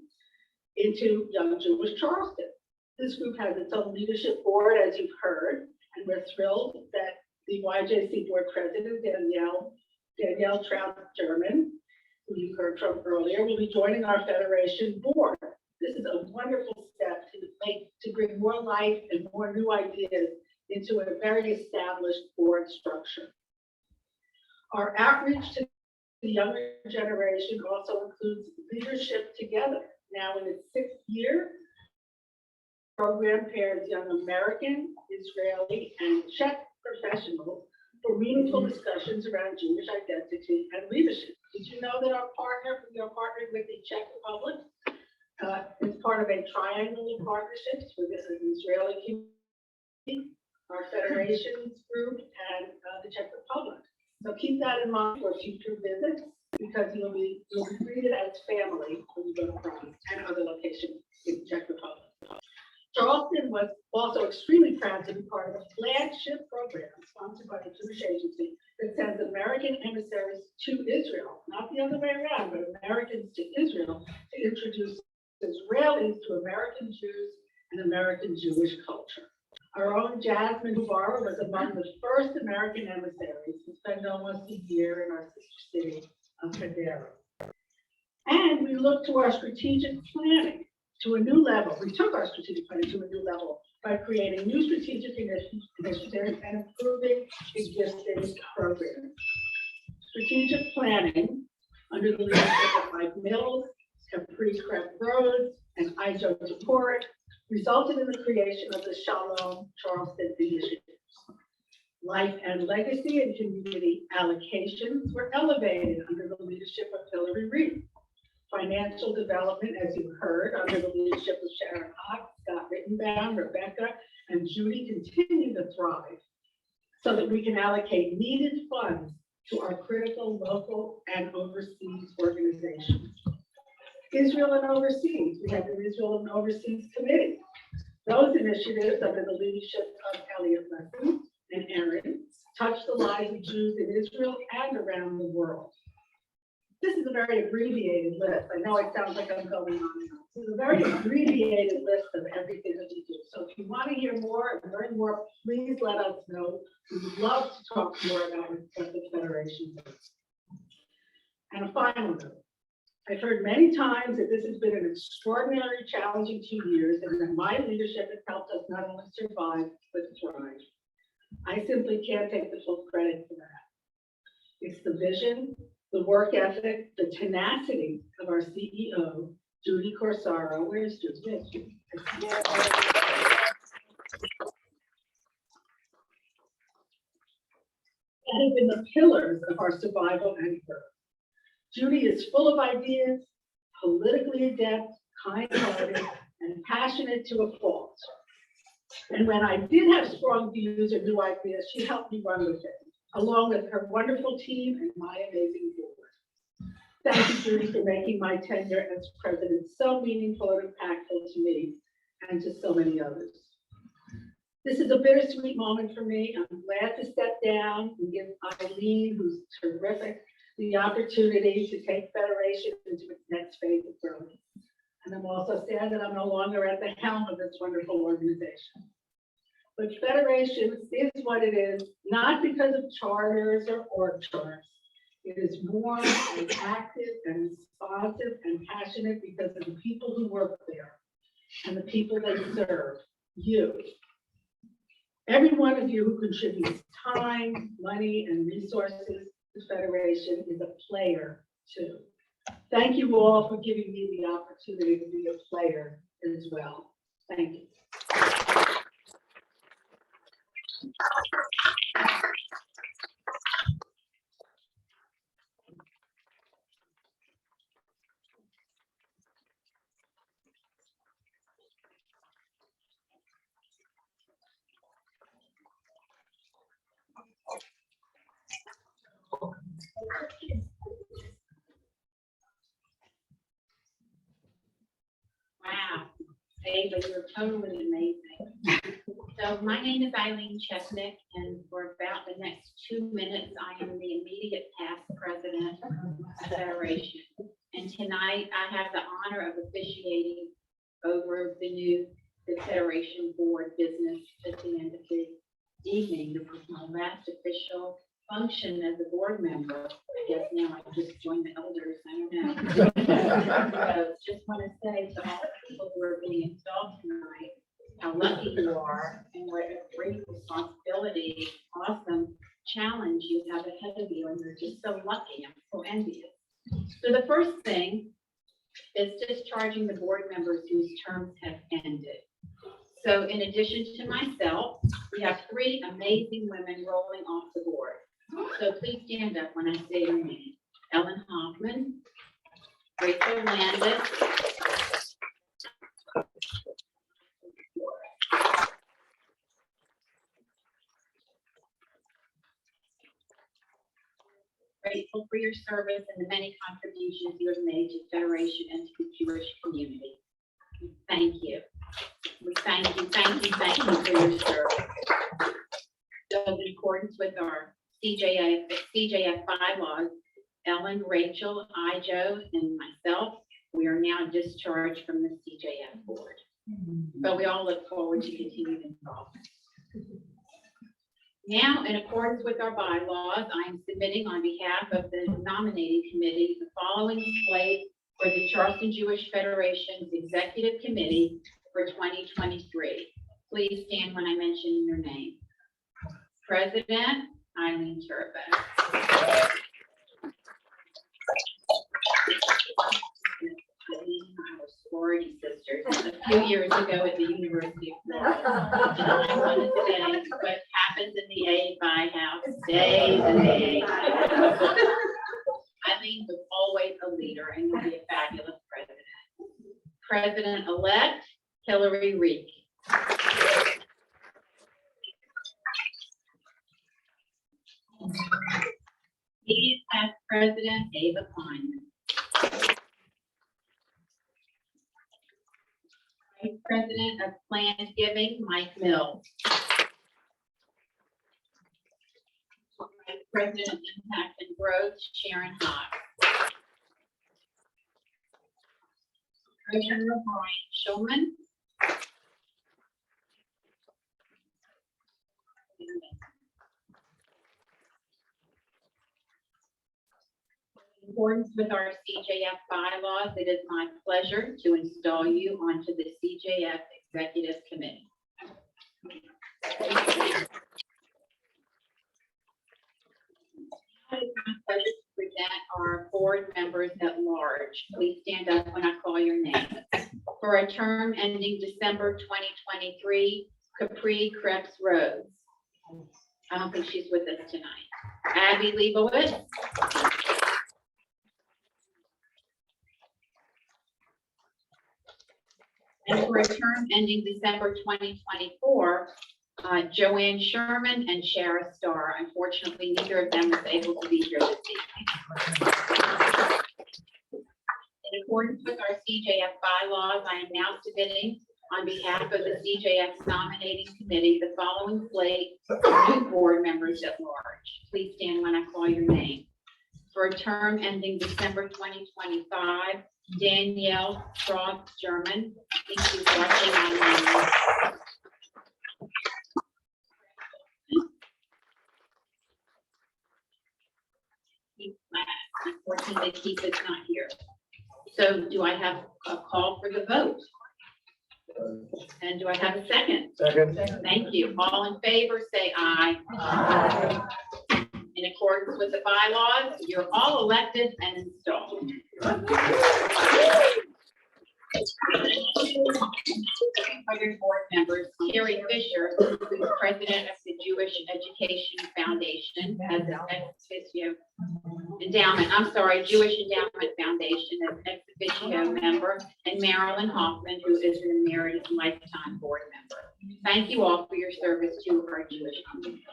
into Young Jewish Charleston. This group has its own leadership board, as you've heard, and we're thrilled that the YJC board president, Danielle Trout-German, who you heard from earlier, will be joining our federation board. This is a wonderful step to bring more life and more new ideas into a very established board structure. Our outreach to the younger generation also includes Leadership Together. Now in its 6th year, the program pairs young American, Israeli, and Czech professionals for meaningful discussions around Jewish identity and leadership. Did you know that we are partnered with the Czech Republic? It's part of a triangle of partnerships with the Israeli community, our federations group, and the Czech Republic. So keep that in mind for future visits, because you'll be greeted as family when you go to Prague and other locations in the Czech Republic. Charleston was also extremely proud to be part of a flagship program sponsored by the Jewish Agency that sends American emissaries to Israel, not the other way around, but Americans to Israel to introduce Israelis to American Jews and American Jewish culture. Our own Jasmine Mubarak was among the first American emissaries to spend almost a year in our sister city of Cadero. And we look to our strategic planning to a new level. We took our strategic planning to a new level by creating new strategic initiatives and improving existing programs. Strategic planning under the leadership of Mike Mills, Capri Crepe Rhodes, and Ijo Toporek resulted in the creation of the Shalom Charleston Initiative. Life and legacy and community allocations were elevated under the leadership of Hillary Reed. Financial development, as you heard, under the leadership of Sharon Hawk, Scott Rittenbaum, Rebecca, and Judy, continue to thrive so that we can allocate needed funds to our critical local and overseas organizations. Israel and overseas, we have the Israel and Overseas Committee. Those initiatives under the leadership of Elliot Lesson and Erin touch the lives of Jews in Israel and around the world. This is a very abbreviated list. I know it sounds like I'm going on. This is a very abbreviated list of everything that we do. So if you want to hear more and learn more, please let us know. We would love to talk more about what the Federation does. And a final note. I've heard many times that this has been an extraordinarily challenging 2 years, and that my leadership has helped us not only survive, but thrive. I simply can't take the full credit for that. It's the vision, the work ethic, the tenacity of our CEO, Judy Corsaro. Where's Judy? There's Judy. That have been the pillars of our survival and growth. Judy is full of ideas, politically adept, kind-hearted, and passionate to a fault. And when I did have strong views or new ideas, she helped me run with it, along with her wonderful team and my amazing board. Thank you, Judy, for making my tenure as president so meaningful and impactful to me and to so many others. This is a bittersweet moment for me. I'm glad to step down and give Eileen, who's terrific, the opportunity to take Federation into its next phase of growth. And I'm also sad that I'm no longer at the helm of this wonderful organization. But Federation is what it is, not because of charters or org charts. It is warm and active and responsive and passionate because of the people who work there and the people they serve, you. Every one of you who contributes time, money, and resources to Federation is a player too. Thank you all for giving me the opportunity to be a player as well. Thank you. Wow, Ava, you're totally amazing. So my name is Eileen Chesnick, and for about the next 2 minutes, I am the immediate past president of the Federation. And tonight, I have the honor of officiating over the Federation board business at the end of the evening. This is my last official function as a board member. I guess now I just joined the elders, I don't know. So just want to say to all the people who are being installed tonight, how lucky you are and what a great responsibility, awesome challenge you have ahead of you, and you're just so lucky. I'm so envious. So the first thing is discharging the board members whose terms have ended. So in addition to myself, we have 3 amazing women rolling off the board. So please stand up when I say your name. Ellen Hoffman, Rachel Landis, grateful for your service and the many contributions you have made to Federation and to the Jewish community. Thank you. We thank you for your service. So in accordance with our CJF bylaws, Ellen, Rachel, Joe, and myself, we are now discharged from the CJF board. But we all look forward to continued involvement. Now, in accordance with our bylaws, I am submitting on behalf of the nominating committee the following slate for the Charleston Jewish Federation's Executive Committee for 2023. Please stand when I mention your name. President, Eileen Turbo. Our sorority sisters a few years ago at the University of Florida. And I want to say what happens in the A Phi house stays in the A Phi house. Eileen was always a leader and will be a fabulous president. President-elect Hillary Reek. Immediate past president Ava Kleinman. Vice President of Planned Giving, Mike Mills. Vice President of Impact and Growth, Sharon Hawk. Treasurer Brian Shulman. In accordance with our CJF bylaws, it is my pleasure to install you onto the CJF Executive Committee. George. Please stand up when I call your name. For a term ending December 2023, Capri Krebs Rose. I don't think she's with us tonight. Abby Leibowitz. And for a term ending December 2024, Joanne Sherman and Shara Starr. Unfortunately, neither of them was able to be here this evening. In accordance with our CJF bylaws, I am now submitting on behalf of the CJF nominating committee the following slate of new board members at large. Please stand when I call your name. For a term ending December 2025, Danielle Frost German. Please do correctly nominated. Unfortunately, Keith is not here. So do I have a call for the vote? And do I have a second? Second. Thank you. All in favor, say aye. Aye. In accordance with the bylaws, you're all elected and installed. Other board members, Terry Fisher, who's president of the Jewish Education Foundation, as an ex officio endowment, Jewish Endowment Foundation, as ex officio member, and Marilyn Hoffman, who is an emeritus lifetime board member. Thank you all for your service to our Jewish community.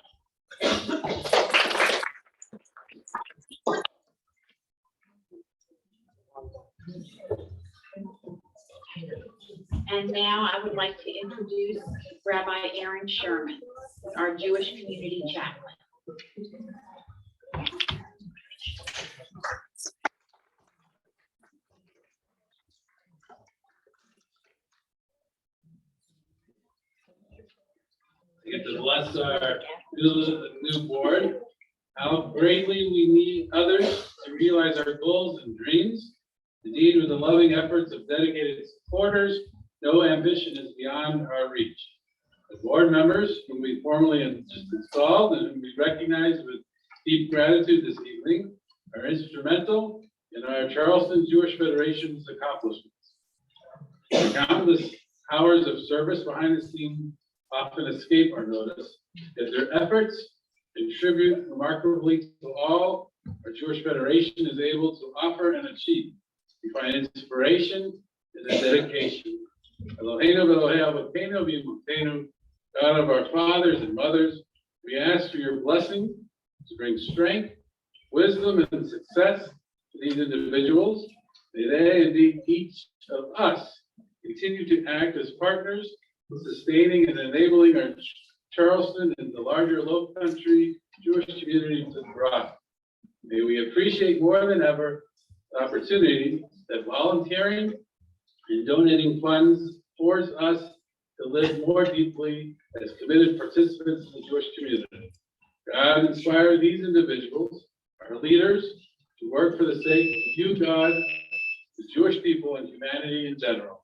And now I would like to introduce Rabbi Aaron Sherman, our Jewish community chaplain. I get to bless our new board. How greatly we need others to realize our goals and dreams. Indeed, with the loving efforts of dedicated supporters, no ambition is beyond our reach. The board members, whom we formally just installed and whom we recognize with deep gratitude this evening, are instrumental in our Charleston Jewish Federation's accomplishments. The countless hours of service behind the scenes often escape our notice, yet their efforts contribute remarkably to all our Jewish Federation is able to offer and achieve. We find inspiration in their dedication. Eloheinu v'Elohei Avotenu v'Imotenu, God of our fathers and mothers, we ask for your blessing to bring strength, wisdom, and success to these individuals. May they, indeed, each of us continue to act as partners in sustaining and enabling our Charleston and the larger Low Country Jewish community to thrive. May we appreciate more than ever the opportunity that volunteering and donating funds force us to live more deeply as committed participants in the Jewish community. God inspire these individuals, our leaders, to work for the sake of you, God, the Jewish people, and humanity in general.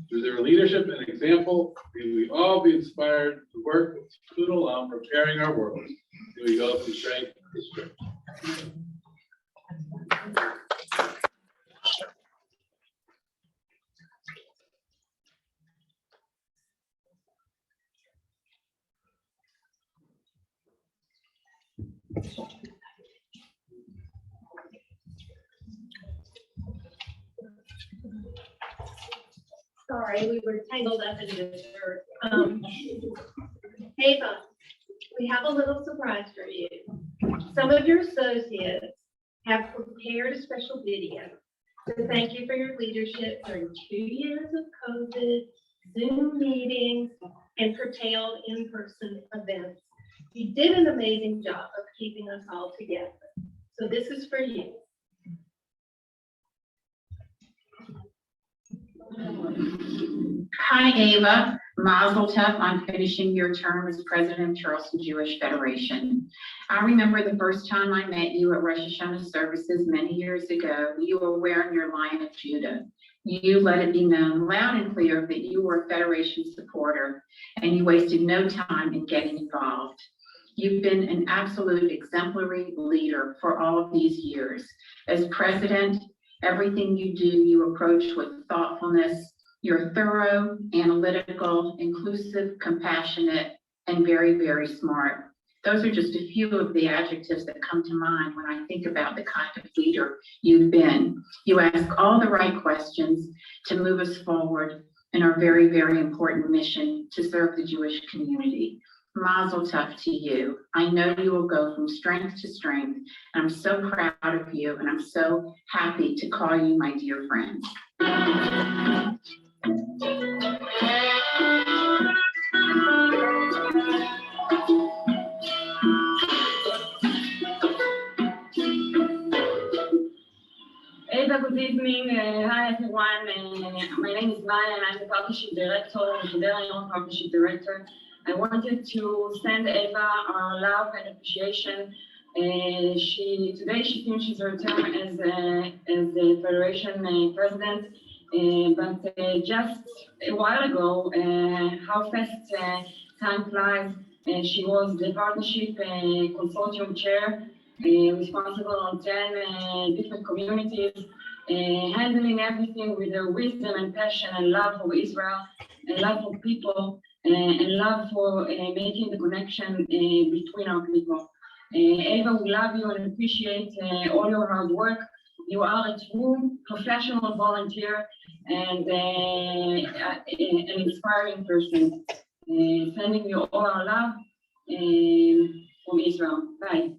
Through their leadership and example, may we all be inspired to work with Tikkun Olam, preparing our world. May we go from strength to strength. Sorry, we were tangled up in this. Ava, we have a little surprise for you. Some of your associates have prepared a special video to thank you for your leadership during 2 years of COVID, Zoom meetings, and curtailed in-person events. You did an amazing job of keeping us all together. So this is for you. Hi, Ava. Mazel tov on finishing your term as president of Charleston Jewish Federation. I remember the first time I met you at Rosh Hashanah services many years ago. You were wearing your Lion of Judah. You let it be known loud and clear that you were a Federation supporter, and you wasted no time in getting involved. You've been an absolute exemplary leader for all of these years. As president, Everything you do, you approach with thoughtfulness. You're thorough, analytical, inclusive, compassionate, and very, very smart. Those are just a few of the adjectives that come to mind when I think about the kind of leader you've been. You ask all the right questions to move us forward in our very, very important mission to serve the Jewish community. Mazel tov to you. I know you will go from strength to strength, and I'm so proud of you, and I'm so happy to call you my dear friend. Eva, good evening. Hi everyone. My name is Maya and I'm the partnership director, Federal partnership director. I wanted to send Eva our love and appreciation. Today she finishes her term as the Federation president, but just a while ago, how fast time flies. She was the partnership consortium chair, responsible on 10 different communities, handling everything with her wisdom and passion and love for Israel and love for people and love for making the connection between our people. Eva, we love you and appreciate all your hard work. You are a true professional volunteer and an inspiring person. Sending you all our love from Israel. Bye.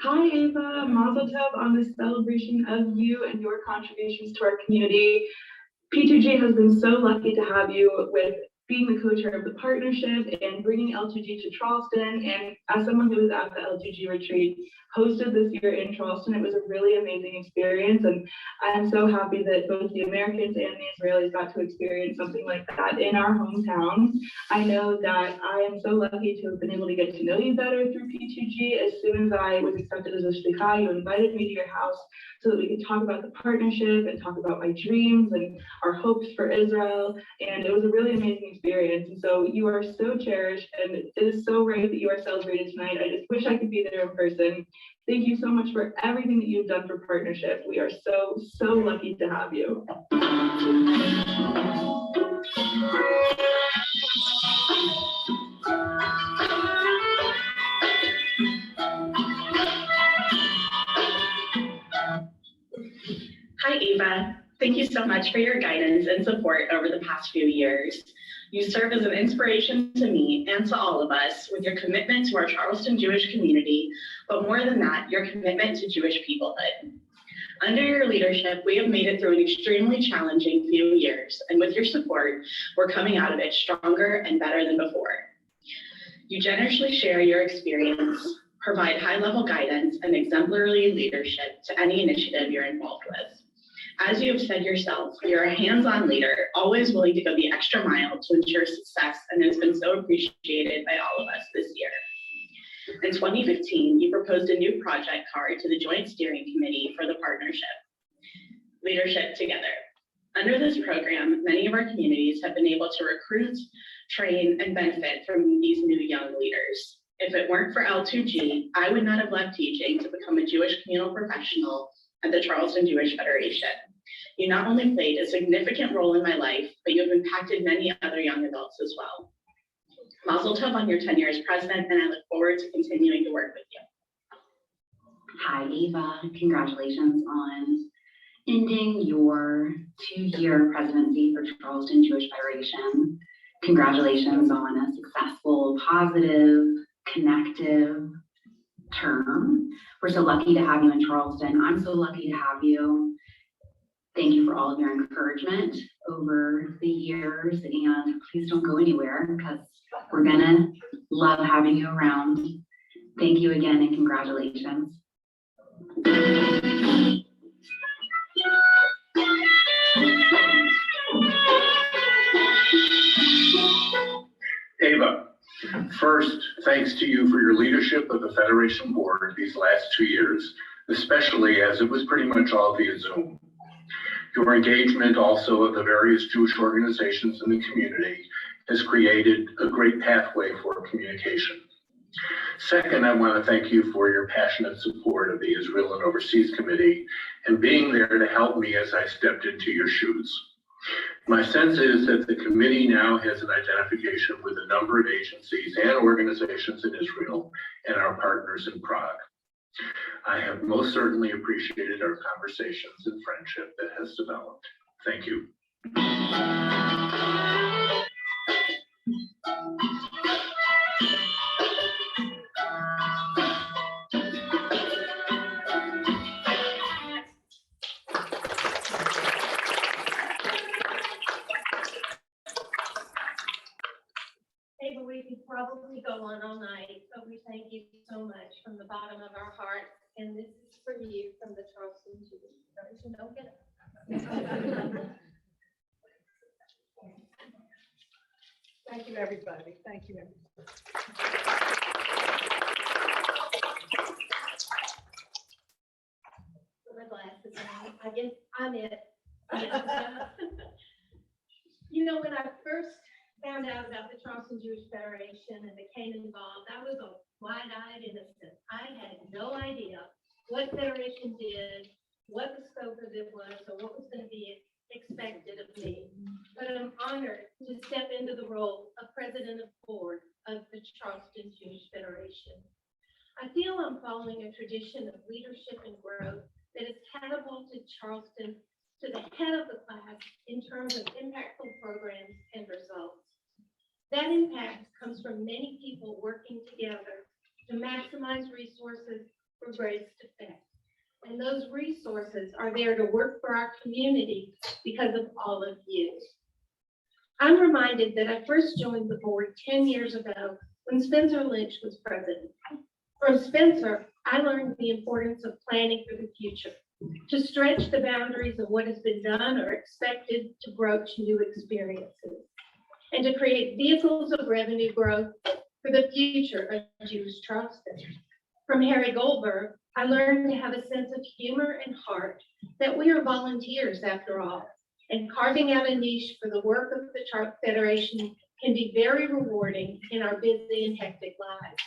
Hi, Ava. Mazel tov on this celebration of you and your contributions to our community. P2G has been so lucky to have you with being the co-chair of the partnership and bringing L2G to Charleston. And as someone who was at the L2G retreat hosted this year in Charleston, it was a really amazing experience. And I'm so happy that both the Americans and the Israelis got to experience something like that in our hometowns. I know that I am so lucky to have been able to get to know you better through P2G. As soon as I was accepted as a shlicha, you invited me to your house so that we could talk about the partnership and talk about my dreams and our hopes for Israel. And it was a really amazing experience. And so you are so cherished, and it is so right that you are celebrated tonight. I just wish I could be there in person. Thank you so much for everything that you've done for partnership. We are so, so lucky to have you. Hi, Eva. Thank you so much for your guidance and support over the past few years. You serve as an inspiration to me and to all of us with your commitment to our Charleston Jewish community, but more than that, your commitment to Jewish peoplehood. Under your leadership, we have made it through an extremely challenging few years, and with your support, we're coming out of it stronger and better than before. You generously share your experience, provide high-level guidance, and exemplary leadership to any initiative you're involved with. As you have said yourself, you're a hands-on leader, always willing to go the extra mile to ensure success, and it has been so appreciated by all of us this year. In 2015, you proposed a new project card to the Joint Steering Committee for the partnership, Leadership Together. Under this program, many of our communities have been able to recruit, train, and benefit from these new young leaders. If it weren't for L2G, I would not have left teaching to become a Jewish communal professional at the Charleston Jewish Federation. You not only played a significant role in my life, but you have impacted many other young adults as well. Mazel tov on your tenure as president, and I look forward to continuing to work with you. Hi, Eva. Congratulations on ending your 2-year presidency for Charleston Jewish Federation. Congratulations on a successful, positive, connective term. We're so lucky to have you in Charleston. I'm so lucky to have you. Thank you for all of your encouragement over the years, and please don't go anywhere because we're gonna love having you around. Thank you again and congratulations. Ava, first, thanks to you for your leadership of the Federation Board these last 2 years, especially as it was pretty much all via Zoom. Your engagement also of the various Jewish organizations in the community has created a great pathway for communication. Second, I want to thank you for your passionate support of the Israel and Overseas Committee and being there to help me as I stepped into your shoes. My sense is that the committee now has an identification with a number of agencies and organizations in Israel and our partners in Prague. I have most certainly appreciated our conversations and friendship that has developed. Thank you. Ava, we could probably go on all night, but we thank you so much from the bottom of our heart. And this is for you from the Charleston Jewish Federation. Don't get it. Thank you, everybody. Thank you, everybody. Put my glasses on. I guess I'm it. You know, when I first found out about the Charleston Jewish Federation and became involved, I was a wide-eyed innocent. I had no idea what Federation did, what the scope of it was, or what was going to be expected of me. But I'm honored to step into the role of president of board of the Charleston Jewish Federation. I feel I'm following a tradition of leadership and growth that has catapulted Charleston to the head of the class in terms of impactful programs and results. That impact comes from many people working together to maximize resources for greatest effect. And those resources are there to work for our community because of all of you. I'm reminded that I first joined the board 10 years ago when Spencer Lynch was president. From Spencer, I learned the importance of planning for the future, to stretch the boundaries of what has been done or expected to broach new experiences, and to create vehicles of revenue growth for the future of Jewish Charleston. From Harry Goldberg, I learned to have a sense of humor and heart, that we are volunteers after all, and carving out a niche for the work of the Charleston Federation can be very rewarding in our busy and hectic lives.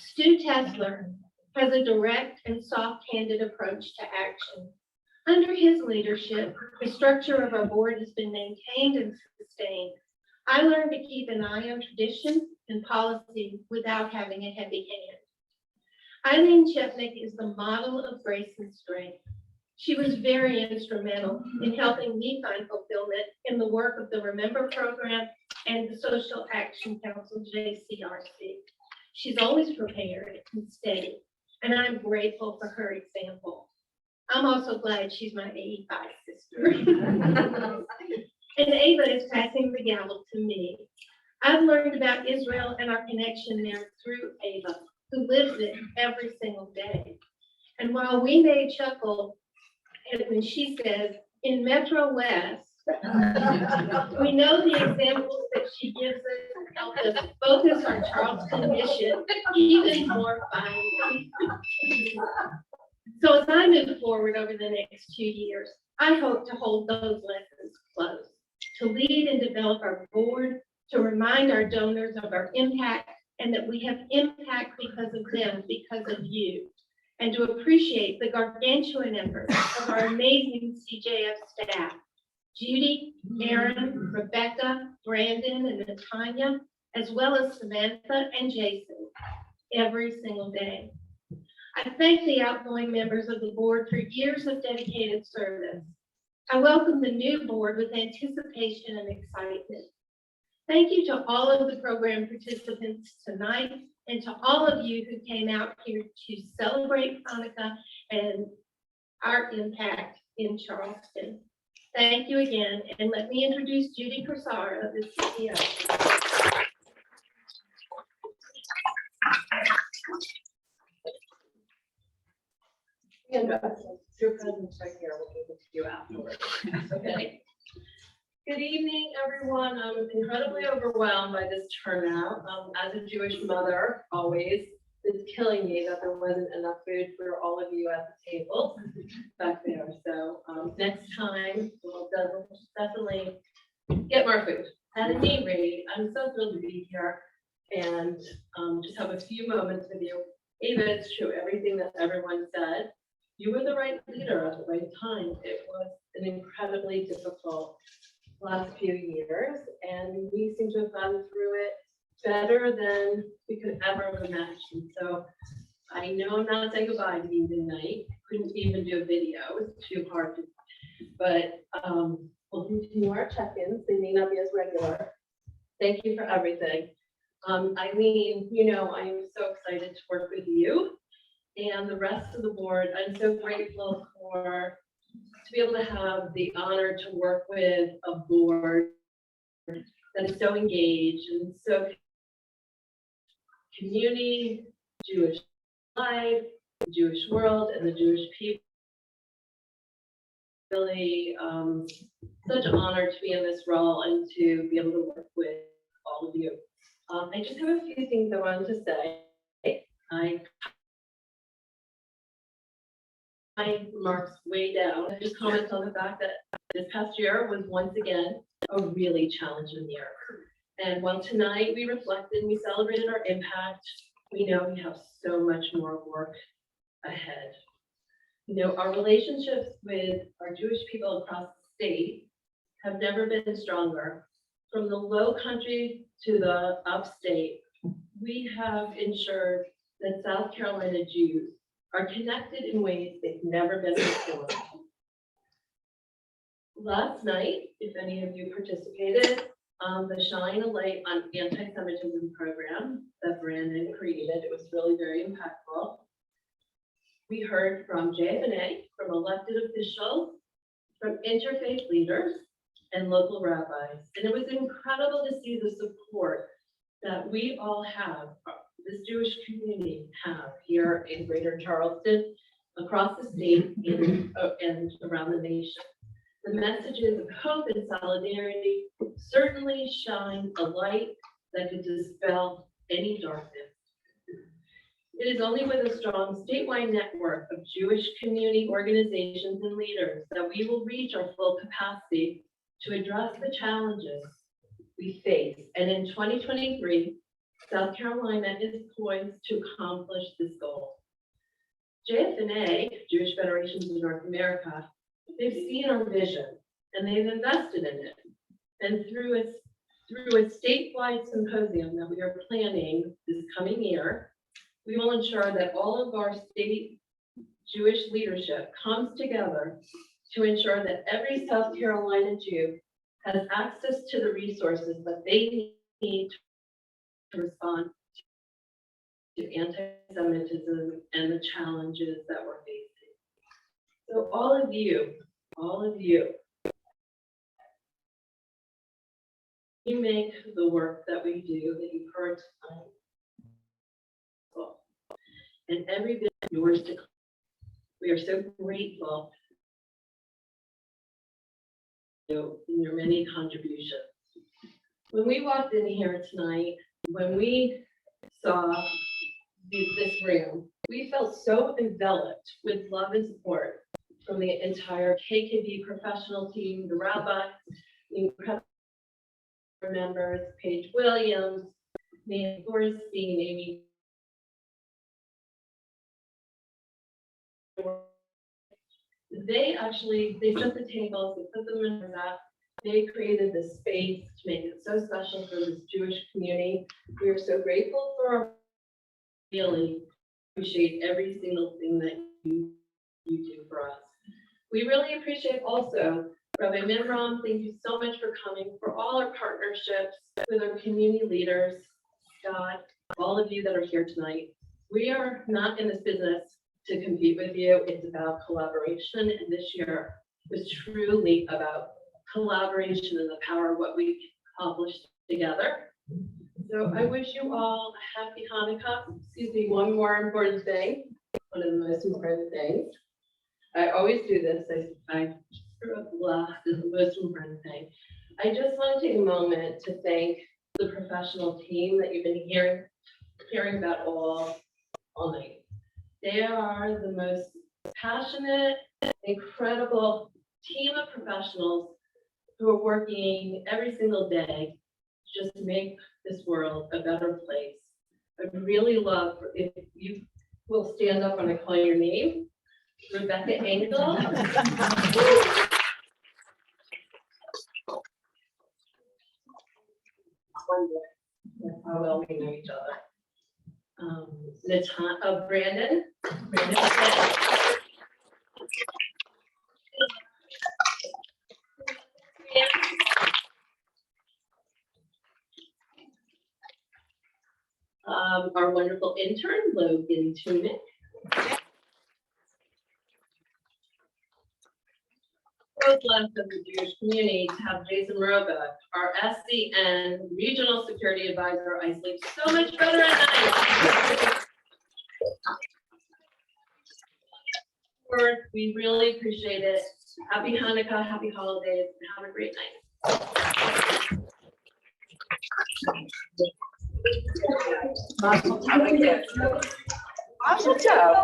Stu Tesler has a direct and soft-handed approach to action. Under his leadership, the structure of our board has been maintained and sustained. I learned to keep an eye on tradition and policy without having a heavy hand. Eileen Chepnick is the model of grace and strength. She was very instrumental in helping me find fulfillment in the work of the Remember program and the Social Action Council, JCRC. She's always prepared and steady, and I'm grateful for her example. I'm also glad she's my 85 sister. And Ava is passing the gavel to me. I've learned about Israel and our connection there through Ava, who lives it every single day. And while we may chuckle when she says, in Metro West, we know the examples that she gives us help us focus our Charleston mission even more finely. So as I move forward over the next 2 years, I hope to hold those lessons close, to lead and develop our board, to remind our donors of our impact and that we have impact because of them, because of you, and to appreciate the gargantuan efforts of our amazing CJF staff, Judy, Aaron, Rebecca, Brandon, and Natanya, as well as Samantha and Jason, every single day. I thank the outgoing members of the board for years of dedicated service. I welcome the new board with anticipation and excitement. Thank you to all of the program participants tonight and to all of you who came out here to celebrate Hanukkah and our impact in Charleston. Thank you again, and let me introduce Judy Corsara, the CEO. And your presence right here will give it to you afterwards. Okay. Good evening, everyone. I'm incredibly overwhelmed by this turnout. As a Jewish mother, always, it's killing me that there wasn't enough food for all of you at the table back there. So next time, we'll definitely get more food. At any rate, I'm so thrilled to be here. and just have a few moments with you. Ava, it's true, everything that everyone said. You were the right leader at the right time. It was an incredibly difficult last few years, and we seem to have gotten through it better than we could ever have imagined. So I know I'm not saying goodbye to you tonight. Couldn't even do a video. It's too hard to, but we'll continue our check-ins. They may not be as regular. Thank you for everything. Eileen, you know, I am so excited to work with you and the rest of the board. I'm so grateful to be able to have the honor to work with a board that is so engaged and so community, Jewish life, the Jewish world, and the Jewish people. Really, such an honor to be in this role and to be able to work with all of you. I just have a few things I wanted to say. My remarks way down. I just comment on the fact that this past year was once again a really challenging year. And while tonight we reflected and we celebrated our impact, we know we have so much more work ahead. You know, our relationships with our Jewish people across the state have never been stronger. From the low country to the upstate, we have ensured that South Carolina Jews are connected in ways they've never been before. Last night, if any of you participated, the Shine a Light on Anti-Semitism program that Brandon created, it was really very impactful. We heard from JFNA, from elected officials, from interfaith leaders, and local rabbis. And it was incredible to see the support that we all have, this Jewish community have here in Greater Charleston, across the state, and around the nation. The messages of hope and solidarity certainly shine a light that could dispel any darkness. It is only with a strong statewide network of Jewish community organizations and leaders that we will reach our full capacity to address the challenges we face. And in 2023, South Carolina is poised to accomplish this goal. JFNA, Jewish Federations of North America, they've seen our vision and they've invested in it. And through a statewide symposium that we are planning this coming year, we will ensure that all of our state Jewish leadership comes together to ensure that every South Carolina Jew has access to the resources that they need to respond to anti-Semitism and the challenges that we're facing. So all of you, you make the work that we do, that you've heard tonight, and every bit of yours to come. We are so grateful in your many contributions. When we walked in here tonight, when we saw this room, we felt so enveloped with love and support from the entire KKB professional team, the rabbis, the incredible members, Paige Williams, Nancy Borstein, Amy. They set the tables, they put them in the map, they created this space to make it so special for this Jewish community. We are so grateful for our really appreciate every single thing that you do for us. We really appreciate also Rabbi Minram, thank you so much for coming, for all our partnerships with our community leaders, Scott, all of you that are here tonight. We are not in this business to compete with you. It's about collaboration, and this year was truly about collaboration and the power of what we accomplished together. So I wish you all a happy Hanukkah. Excuse me, one more important thing, one of the most important things. I always do this, I screw up the last is the most important thing. I just want to take a moment to thank the professional team that you've been hearing about all night. They are the most passionate, incredible team of professionals who are working every single day just make this world a better place. I'd really love if you will stand up when I call your name. Rebecca Engel. That's how well we know each other. Brandon. Our wonderful intern, Logan Tuman. Both left of the Jewish community to have Jason Roga, our SCN Regional Security Advisor. I sleep so much better at night. We really appreciate it. Happy Hanukkah, happy holidays, and have a great night. Mazel tov.